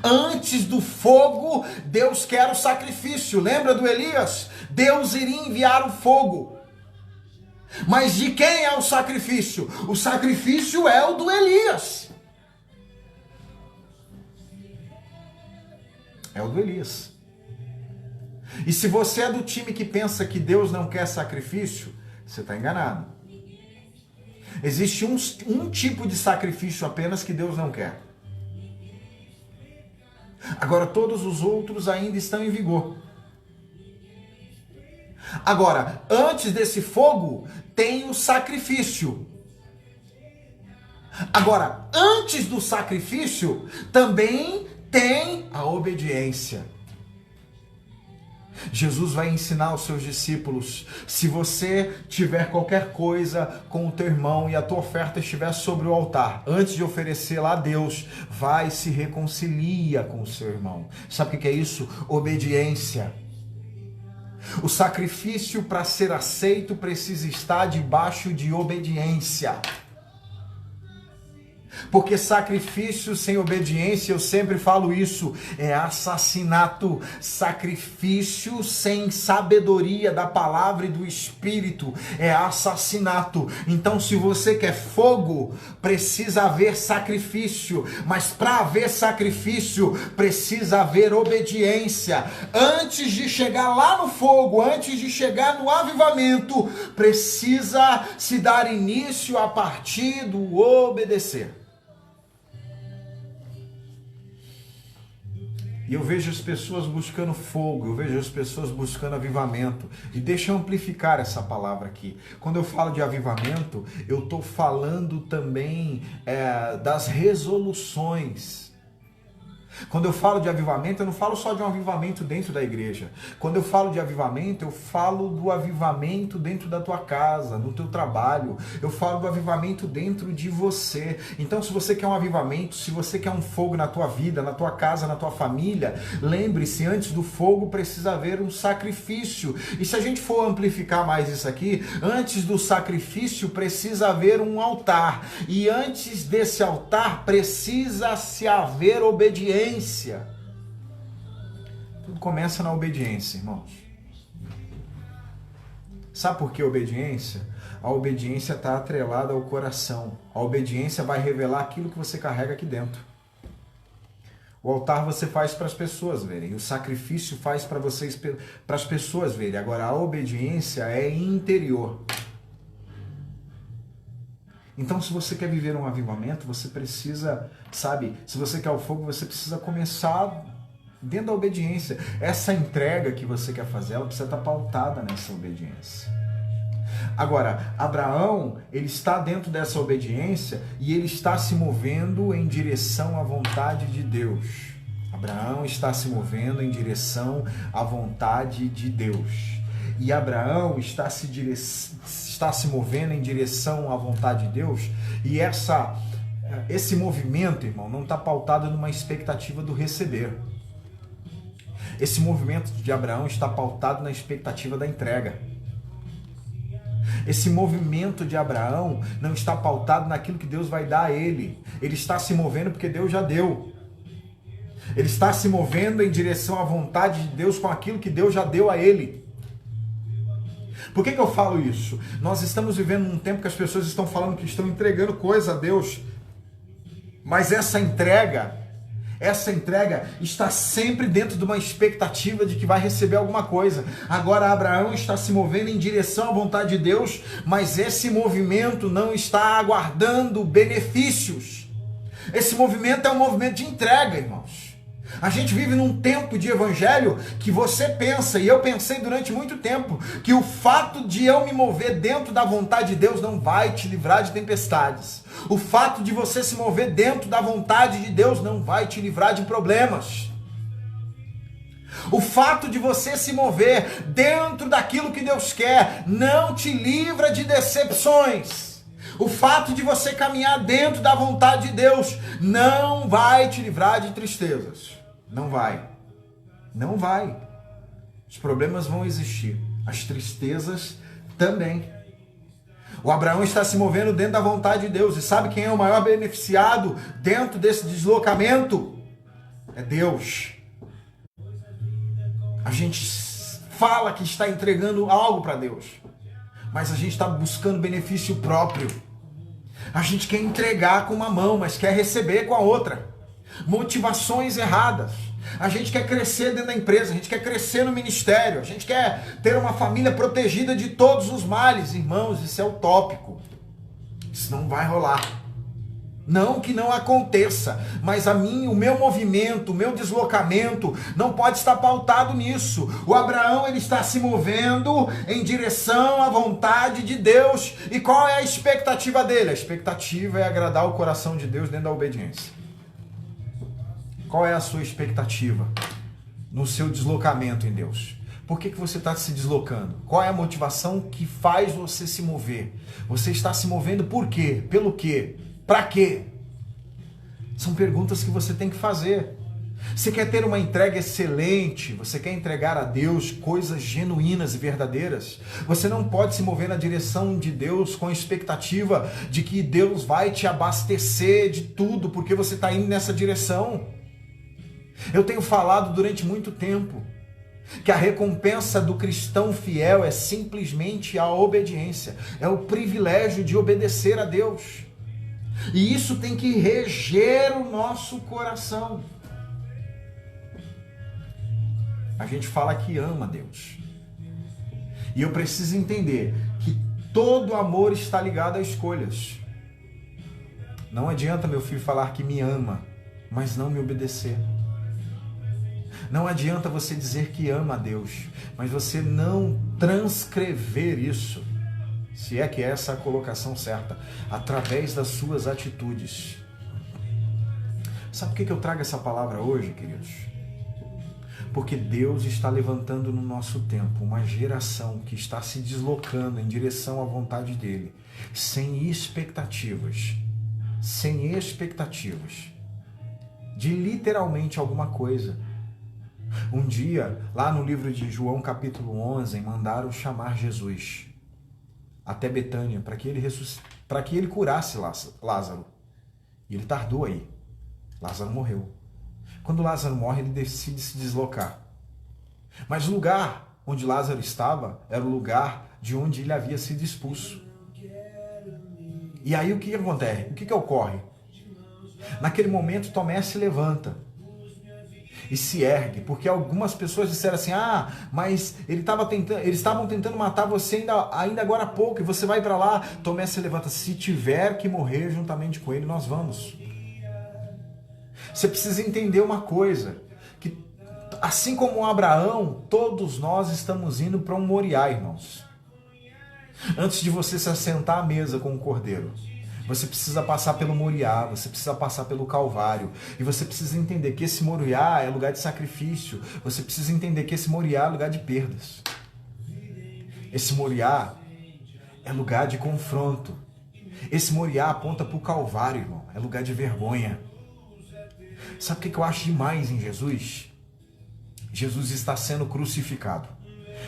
Antes do fogo, Deus quer o sacrifício. Lembra do Elias? Deus iria enviar o fogo. Mas de quem é o sacrifício? O sacrifício é o do Elias. É o do Elias. E se você é do time que pensa que Deus não quer sacrifício, você está enganado. Existe um tipo de sacrifício apenas que Deus não quer. Agora, todos os outros ainda estão em vigor. Agora, antes desse fogo, tem o sacrifício. Agora, antes do sacrifício, também tem a obediência. Jesus vai ensinar aos seus discípulos: se você tiver qualquer coisa com o teu irmão e a tua oferta estiver sobre o altar, antes de oferecê-la a Deus, vai e se reconcilia com o seu irmão. Sabe o que é isso? Obediência. O sacrifício, para ser aceito, precisa estar debaixo de obediência. Porque sacrifício sem obediência, eu sempre falo isso, é assassinato. Sacrifício sem sabedoria da palavra e do Espírito é assassinato. Então, se você quer fogo, precisa haver sacrifício. Mas para haver sacrifício, precisa haver obediência. Antes de chegar lá no fogo, antes de chegar no avivamento, precisa se dar início a partir do obedecer. E eu vejo as pessoas buscando fogo, eu vejo as pessoas buscando avivamento. E deixa eu amplificar essa palavra aqui. Quando eu falo de avivamento, eu estou falando também das resoluções. Quando eu falo de avivamento, eu não falo só de um avivamento dentro da igreja. Quando eu falo de avivamento, eu falo do avivamento dentro da tua casa, no teu trabalho. Eu falo do avivamento dentro de você. Então, se você quer um avivamento, se você quer um fogo na tua vida, na tua casa, na tua família, lembre-se, antes do fogo precisa haver um sacrifício. E se a gente for amplificar mais isso aqui, antes do sacrifício precisa haver um altar. E antes desse altar precisa se haver obediência. Tudo começa na obediência, irmãos. Sabe por que obediência? A obediência está atrelada ao coração. A obediência vai revelar aquilo que você carrega aqui dentro. O altar você faz para as pessoas verem. O sacrifício faz para vocês, para as pessoas verem. Agora, a obediência é interior. Então, se você quer viver um avivamento, você precisa, sabe, se você quer o fogo, você precisa começar dentro da obediência. Essa entrega que você quer fazer, ela precisa estar pautada nessa obediência. Agora, Abraão, ele está dentro dessa obediência e ele está se movendo em direção à vontade de Deus. Abraão está se movendo em direção à vontade de Deus. E Abraão está se movendo em direção à vontade de Deus, e esse movimento, irmão, não está pautado numa expectativa do receber. Esse movimento de Abraão está pautado na expectativa da entrega. Esse movimento de Abraão não está pautado naquilo que Deus vai dar a ele. Ele está se movendo porque Deus já deu. Ele está se movendo em direção à vontade de Deus com aquilo que Deus já deu a ele. Por que eu falo isso? Nós estamos vivendo num tempo que as pessoas estão falando que estão entregando coisa a Deus, mas essa entrega está sempre dentro de uma expectativa de que vai receber alguma coisa. Agora Abraão está se movendo em direção à vontade de Deus, mas esse movimento não está aguardando benefícios. Esse movimento é um movimento de entrega, irmãos. A gente vive num tempo de evangelho que você pensa, e eu pensei durante muito tempo, que o fato de eu me mover dentro da vontade de Deus não vai te livrar de tempestades. O fato de você se mover dentro da vontade de Deus não vai te livrar de problemas. O fato de você se mover dentro daquilo que Deus quer não te livra de decepções. O fato de você caminhar dentro da vontade de Deus não vai te livrar de tristezas. Não vai. Não vai. Os problemas vão existir. As tristezas também. O Abraão está se movendo dentro da vontade de Deus. E sabe quem é o maior beneficiado dentro desse deslocamento? É Deus. A gente fala que está entregando algo para Deus, mas a gente está buscando benefício próprio. A gente quer entregar com uma mão, mas quer receber com a outra. Motivações erradas. A gente quer crescer dentro da empresa, a gente quer crescer no ministério, a gente quer ter uma família protegida de todos os males. Irmãos, isso é utópico. Isso não vai rolar. Não que não aconteça, mas o meu movimento, o meu deslocamento não pode estar pautado nisso. O Abraão, ele está se movendo em direção à vontade de Deus. E qual é a expectativa dele? A expectativa é agradar o coração de Deus dentro da obediência. Qual é a sua expectativa no seu deslocamento em Deus? Por que você está se deslocando? Qual é a motivação que faz você se mover? Você está se movendo por quê? Pelo quê? Para quê? São perguntas que você tem que fazer. Você quer ter uma entrega excelente? Você quer entregar a Deus coisas genuínas e verdadeiras? Você não pode se mover na direção de Deus com a expectativa de que Deus vai te abastecer de tudo, porque você está indo nessa direção. Eu tenho falado durante muito tempo que a recompensa do cristão fiel é simplesmente a obediência. É o privilégio de obedecer a Deus. E isso tem que reger o nosso coração. A gente fala que ama Deus. E eu preciso entender que todo amor está ligado a escolhas. Não adianta meu filho falar que me ama, mas não me obedecer. Não adianta você dizer que ama a Deus, mas você não transcrever isso, se é que essa é a colocação certa, através das suas atitudes. Sabe por que eu trago essa palavra hoje, queridos? Porque Deus está levantando no nosso tempo uma geração que está se deslocando em direção à vontade dele, sem expectativas de literalmente alguma coisa. Um dia, lá no livro de João capítulo 11, mandaram chamar Jesus até Betânia para que ele curasse Lázaro. E ele tardou aí. Lázaro morreu. Quando Lázaro morre, ele decide se deslocar. Mas o lugar onde Lázaro estava era o lugar de onde ele havia sido expulso. E aí o que acontece? O que ocorre? Naquele momento, Tomé se levanta e se ergue, porque algumas pessoas disseram assim: mas eles estavam tentando matar você ainda agora há pouco, e você vai para lá. Tomé se levanta: se tiver que morrer juntamente com ele, nós vamos. Você precisa entender uma coisa, que assim como Abraão, todos nós estamos indo para um Moriá, irmãos. Antes de você se assentar à mesa com o cordeiro, você precisa passar pelo Moriá, você precisa passar pelo Calvário. E você precisa entender que esse Moriá é lugar de sacrifício. Você precisa entender que esse Moriá é lugar de perdas. Esse Moriá é lugar de confronto. Esse Moriá aponta para o Calvário, irmão. É lugar de vergonha. Sabe o que eu acho demais em Jesus? Jesus está sendo crucificado.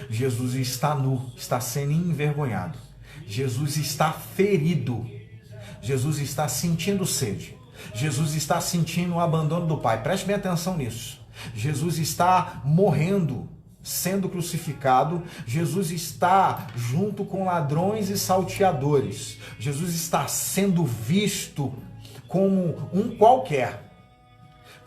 Jesus está nu, está sendo envergonhado. Jesus está ferido. Jesus está sentindo sede. Jesus está sentindo o abandono do Pai. Preste bem atenção nisso. Jesus está morrendo, sendo crucificado. Jesus está junto com ladrões e salteadores. Jesus está sendo visto como um qualquer.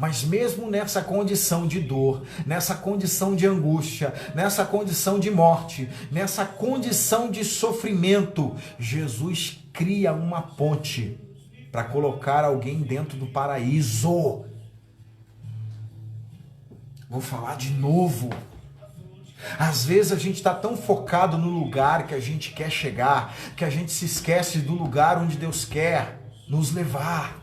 Mas mesmo nessa condição de dor, nessa condição de angústia, nessa condição de morte, nessa condição de sofrimento, Jesus cria uma ponte para colocar alguém dentro do paraíso. Vou falar de novo. Às vezes a gente está tão focado no lugar que a gente quer chegar, que a gente se esquece do lugar onde Deus quer nos levar.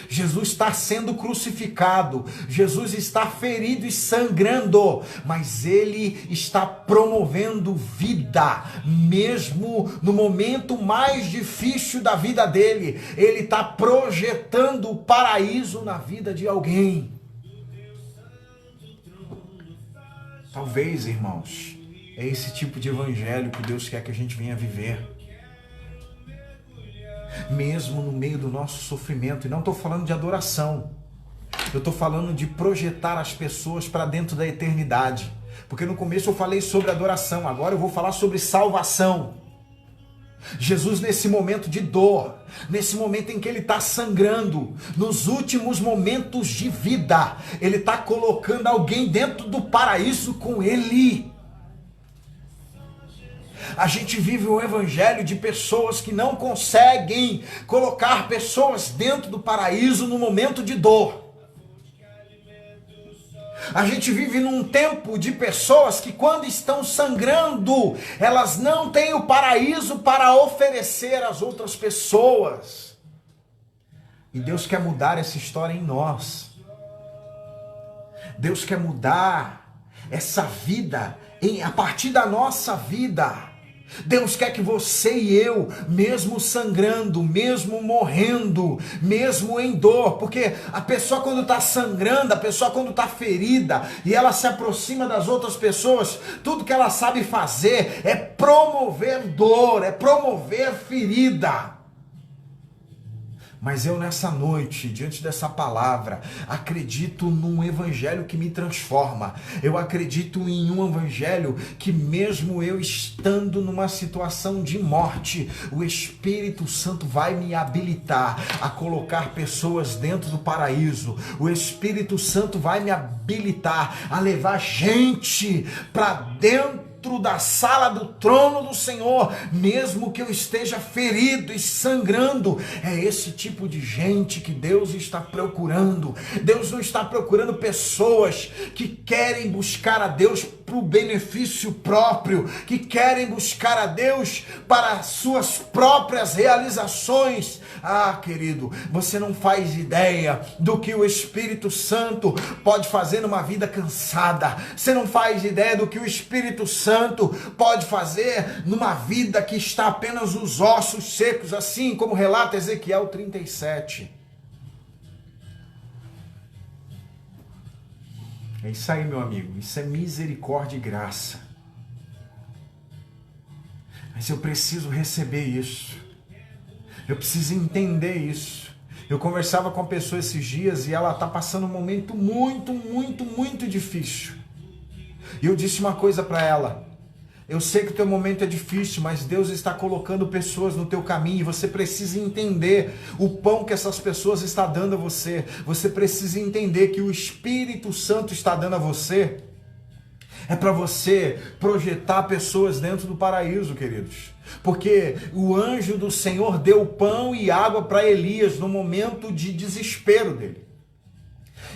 Jesus está sendo crucificado, Jesus está ferido e sangrando, mas Ele está promovendo vida, mesmo no momento mais difícil da vida dele. Ele está projetando o paraíso na vida de alguém. Talvez, irmãos, é esse tipo de evangelho que Deus quer que a gente venha viver. Mesmo no meio do nosso sofrimento. E não estou falando de adoração. Eu estou falando de projetar as pessoas para dentro da eternidade. Porque no começo eu falei sobre adoração. Agora eu vou falar sobre salvação. Jesus, nesse momento de dor, nesse momento em que ele está sangrando, nos últimos momentos de vida, ele está colocando alguém dentro do paraíso com ele. A gente vive um evangelho de pessoas que não conseguem colocar pessoas dentro do paraíso no momento de dor. A gente vive num tempo de pessoas que quando estão sangrando, elas não têm o paraíso para oferecer às outras pessoas. E Deus quer mudar essa história em nós. Deus quer mudar essa vida a partir da nossa vida. Deus quer que você e eu, mesmo sangrando, mesmo morrendo, mesmo em dor, porque a pessoa quando está sangrando, a pessoa quando está ferida e ela se aproxima das outras pessoas, tudo que ela sabe fazer é promover dor, é promover ferida. Mas eu nessa noite, diante dessa palavra, acredito num evangelho que me transforma. Eu acredito em um evangelho que mesmo eu estando numa situação de morte, o Espírito Santo vai me habilitar a colocar pessoas dentro do paraíso. O Espírito Santo vai me habilitar a levar gente para dentro da sala do trono do Senhor, mesmo que eu esteja ferido e sangrando. É esse tipo de gente que Deus está procurando. Deus não está procurando pessoas que querem buscar a Deus para o benefício próprio, que querem buscar a Deus para suas próprias realizações. Ah, querido, você não faz ideia do que o Espírito Santo pode fazer numa vida cansada. Você não faz ideia do que o Espírito Santo pode fazer numa vida que está apenas os ossos secos, assim como relata Ezequiel 37. É isso aí, meu amigo. Isso é misericórdia e graça. Mas eu preciso receber isso. Eu preciso entender isso. Eu conversava com a pessoa esses dias e ela está passando um momento muito difícil. E eu disse uma coisa para ela. Eu sei que o teu momento é difícil, mas Deus está colocando pessoas no teu caminho e você precisa entender o pão que essas pessoas estão dando a você. Você precisa entender que o Espírito Santo está dando a você. É para você projetar pessoas dentro do paraíso, queridos. Porque o anjo do Senhor deu pão e água para Elias no momento de desespero dele.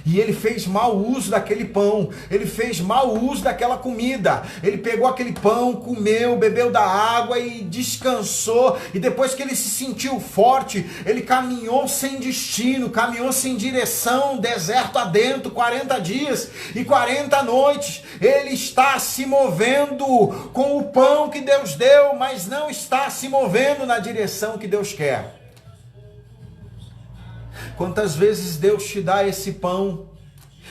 E ele fez mau uso daquele pão, ele fez mau uso daquela comida. Ele pegou aquele pão, comeu, bebeu da água e descansou. E depois que ele se sentiu forte, ele caminhou sem destino, caminhou sem direção, deserto adentro, 40 dias e 40 noites. Ele está se movendo com o pão que Deus deu, mas não está se movendo na direção que Deus quer. Quantas vezes Deus te dá esse pão,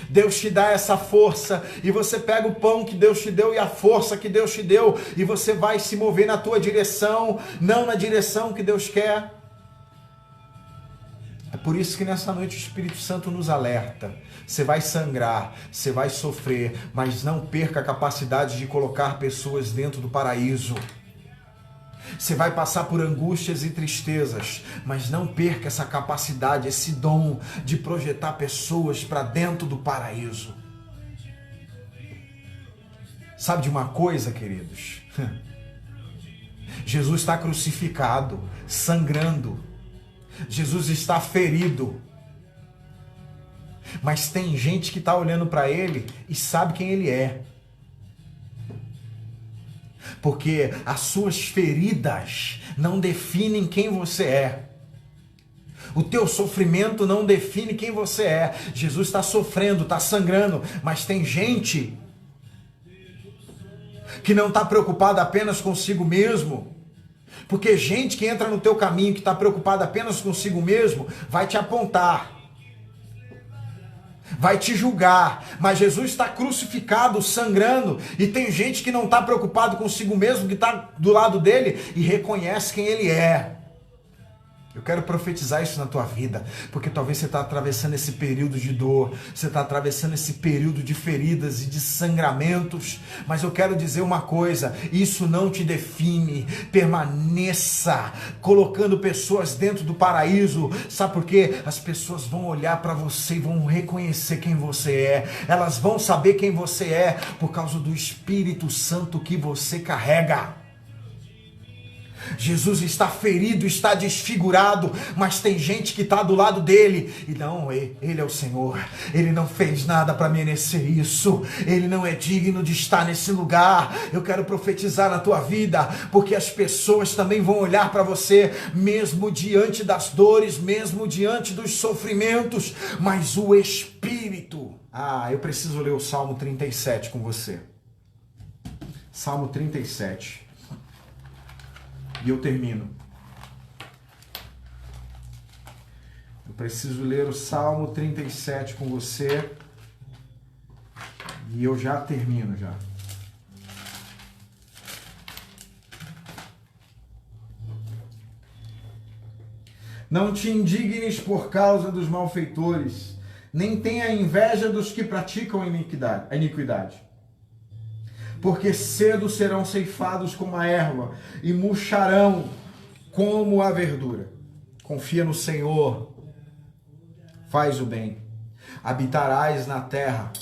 Deus te dá essa força, e você pega o pão que Deus te deu e a força que Deus te deu, e você vai se mover na tua direção, não na direção que Deus quer. É por isso que nessa noite o Espírito Santo nos alerta. Você vai sangrar, você vai sofrer, mas não perca a capacidade de colocar pessoas dentro do paraíso. Você vai passar por angústias e tristezas, mas não perca essa capacidade, esse dom de projetar pessoas para dentro do paraíso. Sabe de uma coisa, queridos? Jesus está crucificado, sangrando. Jesus está ferido. Mas tem gente que está olhando para ele e sabe quem ele é. Porque as suas feridas não definem quem você é. O teu sofrimento não define quem você é. Jesus está sofrendo, está sangrando, mas tem gente que não está preocupada apenas consigo mesmo. Porque gente que entra no teu caminho, que está preocupada apenas consigo mesmo, vai te apontar, vai te julgar. Mas Jesus está crucificado, sangrando, e tem gente que não está preocupado consigo mesmo, que está do lado dele e reconhece quem ele é. Eu quero profetizar isso na tua vida, porque talvez você está atravessando esse período de dor, você está atravessando esse período de feridas e de sangramentos, mas eu quero dizer uma coisa, isso não te define. Permaneça colocando pessoas dentro do paraíso. Sabe por quê? As pessoas vão olhar para você e vão reconhecer quem você é, elas vão saber quem você é por causa do Espírito Santo que você carrega. Jesus está ferido, está desfigurado, mas tem gente que está do lado dele, e não, ele é o Senhor, ele não fez nada para merecer isso, ele não é digno de estar nesse lugar. Eu quero profetizar na tua vida, porque as pessoas também vão olhar para você, mesmo diante das dores, mesmo diante dos sofrimentos, mas o Espírito... eu preciso ler o Salmo 37 com você. Salmo 37. E eu termino. Eu preciso ler o Salmo 37 com você. E eu já termino já. Não te indignes por causa dos malfeitores, nem tenha inveja dos que praticam a iniquidade. Porque cedo serão ceifados como a erva e murcharão como a verdura. Confia no Senhor, faz o bem, habitarás na terra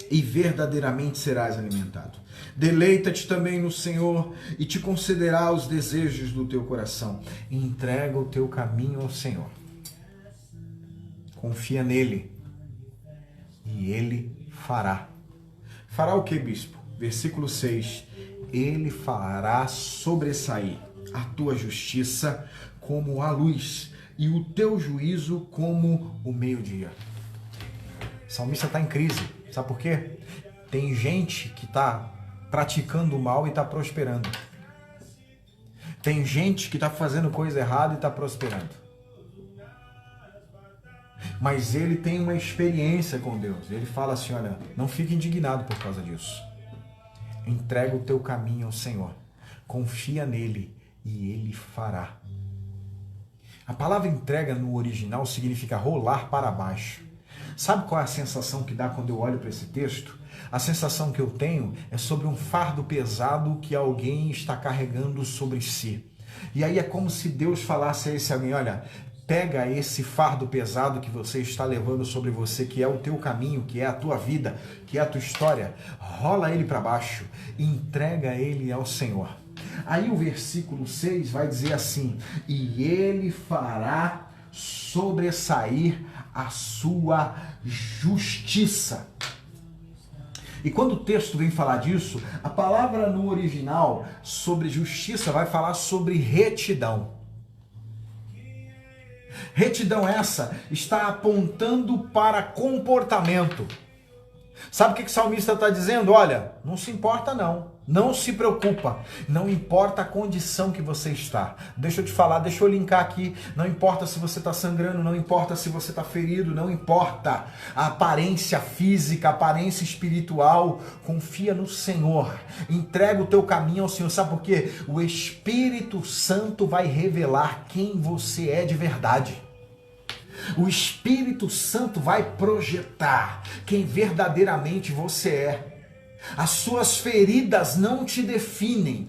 e verdadeiramente serás alimentado. Deleita-te também no Senhor e te concederá os desejos do teu coração. Entrega o teu caminho ao Senhor. Confia nele e ele fará. Fará o que, bispo? Versículo 6. Ele fará sobressair a tua justiça como a luz e o teu juízo como o meio-dia. O salmista está em crise. Sabe por quê? Tem gente que está praticando o mal e está prosperando. Tem gente que está fazendo coisa errada e está prosperando. Mas ele tem uma experiência com Deus. Ele fala assim, olha, não fique indignado por causa disso. Entrega o teu caminho ao Senhor. Confia nele e ele fará. A palavra entrega no original significa rolar para baixo. Sabe qual é a sensação que dá quando eu olho para esse texto? A sensação que eu tenho é sobre um fardo pesado que alguém está carregando sobre si. E aí é como se Deus falasse a esse alguém, olha, pega esse fardo pesado que você está levando sobre você, que é o teu caminho, que é a tua vida, que é a tua história, rola ele para baixo e entrega ele ao Senhor. Aí o versículo 6 vai dizer assim, e ele fará sobressair a sua justiça. E quando o texto vem falar disso, a palavra no original sobre justiça vai falar sobre retidão. Retidão essa está apontando para comportamento. Sabe o que o salmista está dizendo? Olha, não se importa não. Não se preocupa. Não importa a condição que você está. Deixa eu te falar, deixa eu linkar aqui. Não importa se você está sangrando, não importa se você está ferido, não importa a aparência física, a aparência espiritual. Confia no Senhor. Entrega o teu caminho ao Senhor. Sabe por quê? O Espírito Santo vai revelar quem você é de verdade. O Espírito Santo vai projetar quem verdadeiramente você é. As suas feridas não te definem.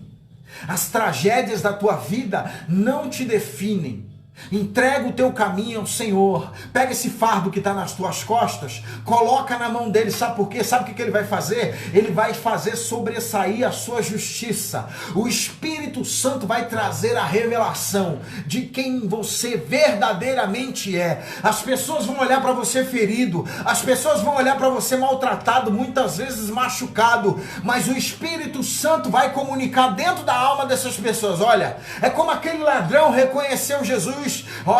As tragédias da tua vida não te definem. Entrega o teu caminho ao Senhor. Pega esse fardo que está nas tuas costas, coloca na mão dele. Sabe por quê? Sabe o que ele vai fazer? Ele vai fazer sobressair a sua justiça. O Espírito Santo vai trazer a revelação de quem você verdadeiramente é. As pessoas vão olhar para você ferido, as pessoas vão olhar para você maltratado, muitas vezes machucado, mas o Espírito Santo vai comunicar dentro da alma dessas pessoas. Olha, é como aquele ladrão reconheceu Jesus.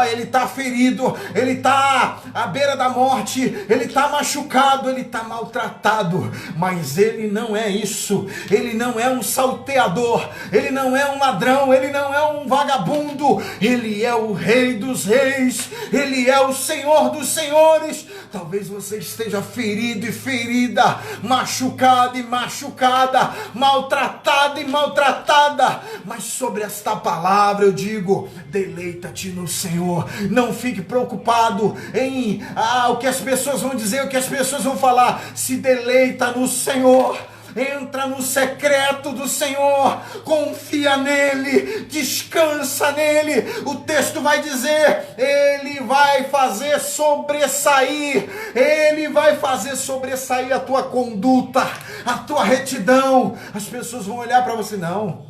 Ele está ferido, ele está à beira da morte, ele está machucado, ele está maltratado, mas ele não é isso. Ele não é um salteador, ele não é um ladrão, ele não é um vagabundo. Ele é o Rei dos Reis, ele é o Senhor dos Senhores. Talvez você esteja ferido e ferida, machucado e machucada, maltratado e maltratada, mas sobre esta palavra eu digo, deleita-te no Senhor. Não fique preocupado em o que as pessoas vão dizer, o que as pessoas vão falar. Se deleita no Senhor. Entra no secreto do Senhor, confia nele, descansa nele. O texto vai dizer, ele vai fazer sobressair, ele vai fazer sobressair a tua conduta, a tua retidão. As pessoas vão olhar para você, não,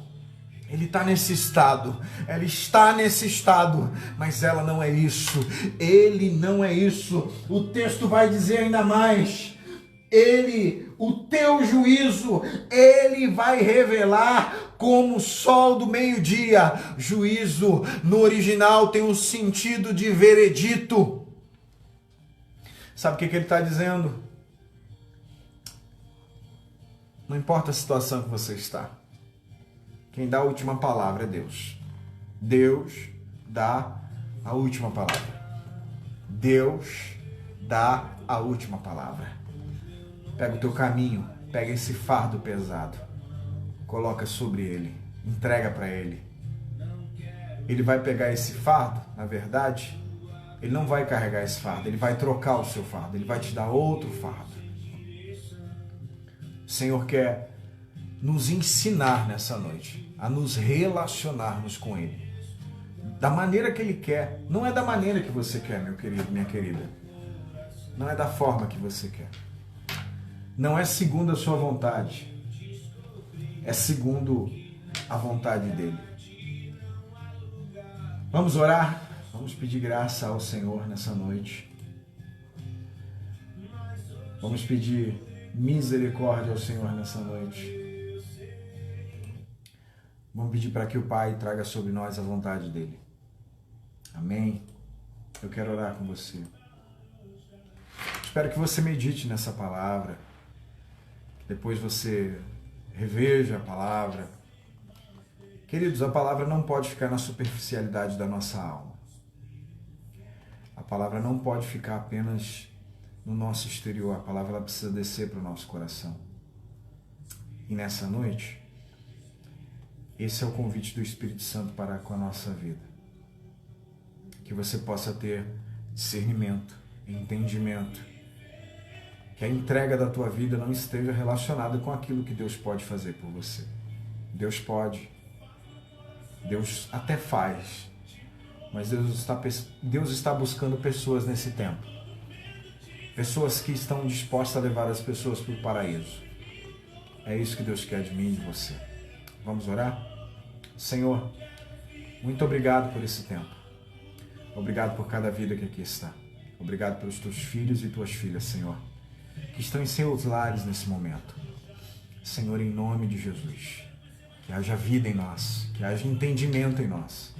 ele está nesse estado, ela está nesse estado, mas ela não é isso, ele não é isso. O texto vai dizer ainda mais, o teu juízo, ele vai revelar como o sol do meio-dia. Juízo, no original, tem um sentido de veredito. Sabe o que ele está dizendo? Não importa a situação que você está. Quem dá a última palavra é Deus. Deus dá a última palavra. Deus dá a última palavra. Pega o teu caminho, pega esse fardo pesado, coloca sobre ele, entrega para ele. Ele vai pegar esse fardo, na verdade, ele não vai carregar esse fardo, ele vai trocar o seu fardo, ele vai te dar outro fardo. O Senhor quer nos ensinar nessa noite a nos relacionarmos com Ele da maneira que Ele quer. Não é da maneira que você quer, meu querido, minha querida. Não é da forma que você quer. Não é segundo a sua vontade. É segundo a vontade dEle. Vamos orar? Vamos pedir graça ao Senhor nessa noite. Vamos pedir misericórdia ao Senhor nessa noite. Vamos pedir para que o Pai traga sobre nós a vontade dEle. Amém? Eu quero orar com você. Espero que você medite nessa palavra, que depois você reveja a palavra. Queridos, a palavra não pode ficar na superficialidade da nossa alma. A palavra não pode ficar apenas no nosso exterior. A palavra ela precisa descer para o nosso coração. E nessa noite, esse é o convite do Espírito Santo para com a nossa vida. Que você possa ter discernimento, entendimento, que a entrega da tua vida não esteja relacionada com aquilo que Deus pode fazer por você. Deus pode, Deus até faz, mas Deus está buscando pessoas nesse tempo. Pessoas que estão dispostas a levar as pessoas para o paraíso. É isso que Deus quer de mim e de você. Vamos orar? Senhor, muito obrigado por esse tempo. Obrigado por cada vida que aqui está. Obrigado pelos teus filhos e tuas filhas, Senhor, que estão em seus lares nesse momento. Senhor, em nome de Jesus, que haja vida em nós, que haja entendimento em nós,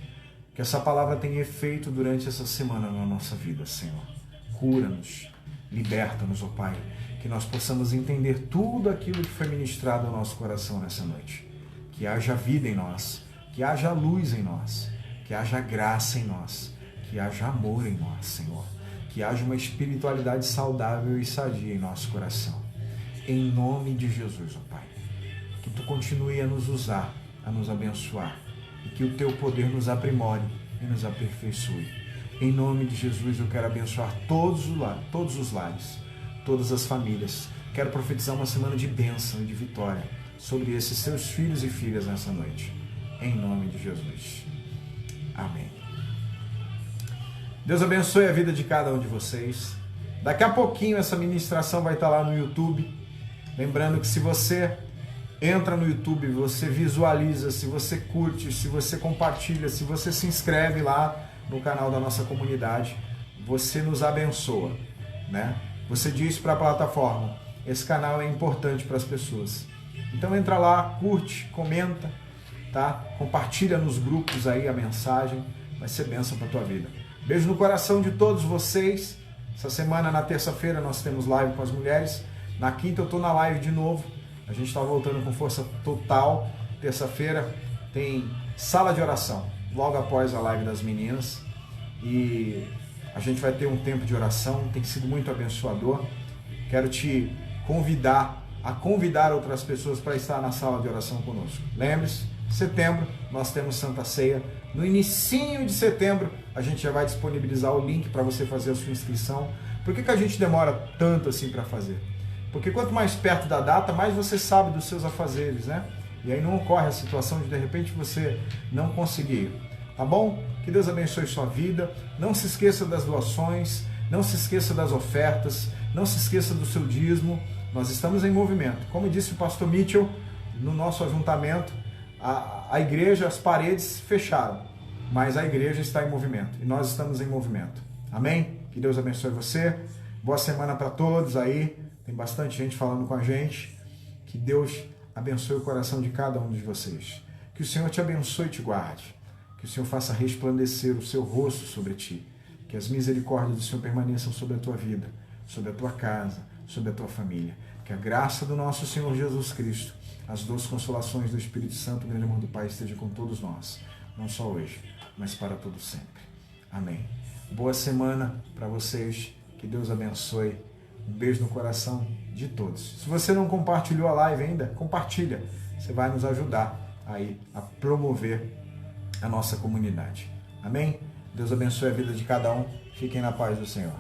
que essa palavra tenha efeito durante essa semana na nossa vida, Senhor. Cura-nos, liberta-nos, ó Pai, que nós possamos entender tudo aquilo que foi ministrado ao nosso coração nessa noite. Que haja vida em nós, que haja luz em nós, que haja graça em nós, que haja amor em nós, Senhor. Que haja uma espiritualidade saudável e sadia em nosso coração. Em nome de Jesus, ó Pai. Que Tu continue a nos usar, a nos abençoar. E que o Teu poder nos aprimore e nos aperfeiçoe. Em nome de Jesus, eu quero abençoar todos os lares, todas as famílias. Quero profetizar uma semana de bênção e de vitória sobre esses seus filhos e filhas nessa noite. Em nome de Jesus. Amém. Deus abençoe a vida de cada um de vocês. Daqui a pouquinho essa ministração vai estar lá no YouTube. Lembrando que se você entra no YouTube, você visualiza, se você curte, se você compartilha, se você se inscreve lá no canal da nossa comunidade, você nos abençoa, né? Você diz para a plataforma, esse canal é importante para as pessoas. Então entra lá, curte, comenta, tá? Compartilha nos grupos aí a mensagem, vai ser bênção para a tua vida. Beijo no coração de todos vocês. Essa semana, na terça-feira, nós temos live com as mulheres. Na quinta eu estou na live de novo. A gente está voltando com força total. Terça-feira tem sala de oração, logo após a live das meninas. E a gente vai ter um tempo de oração, tem sido muito abençoador. Quero te convidar a convidar outras pessoas para estar na sala de oração conosco. Lembre-se, setembro nós temos Santa Ceia. No inicinho de setembro a gente já vai disponibilizar o link para você fazer a sua inscrição. Por que a gente demora tanto assim para fazer? Porque quanto mais perto da data, mais você sabe dos seus afazeres, né? E aí não ocorre a situação de repente você não conseguir. Tá bom? Que Deus abençoe sua vida. Não se esqueça das doações, não se esqueça das ofertas, não se esqueça do seu dízimo. Nós estamos em movimento. Como disse o pastor Mitchell, no nosso ajuntamento, a igreja, as paredes fecharam, mas a igreja está em movimento e nós estamos em movimento. Amém? Que Deus abençoe você. Boa semana para todos aí. Tem bastante gente falando com a gente. Que Deus abençoe o coração de cada um de vocês. Que o Senhor te abençoe e te guarde. Que o Senhor faça resplandecer o seu rosto sobre ti. Que as misericórdias do Senhor permaneçam sobre a tua vida, sobre a tua casa, sobre a tua família. Que a graça do nosso Senhor Jesus Cristo, as doces consolações do Espírito Santo, o grande amor do Pai esteja com todos nós. Não só hoje, mas para todo sempre. Amém. Boa semana para vocês. Que Deus abençoe. Um beijo no coração de todos. Se você não compartilhou a live ainda, compartilha. Você vai nos ajudar aí a promover a nossa comunidade. Amém? Deus abençoe a vida de cada um. Fiquem na paz do Senhor.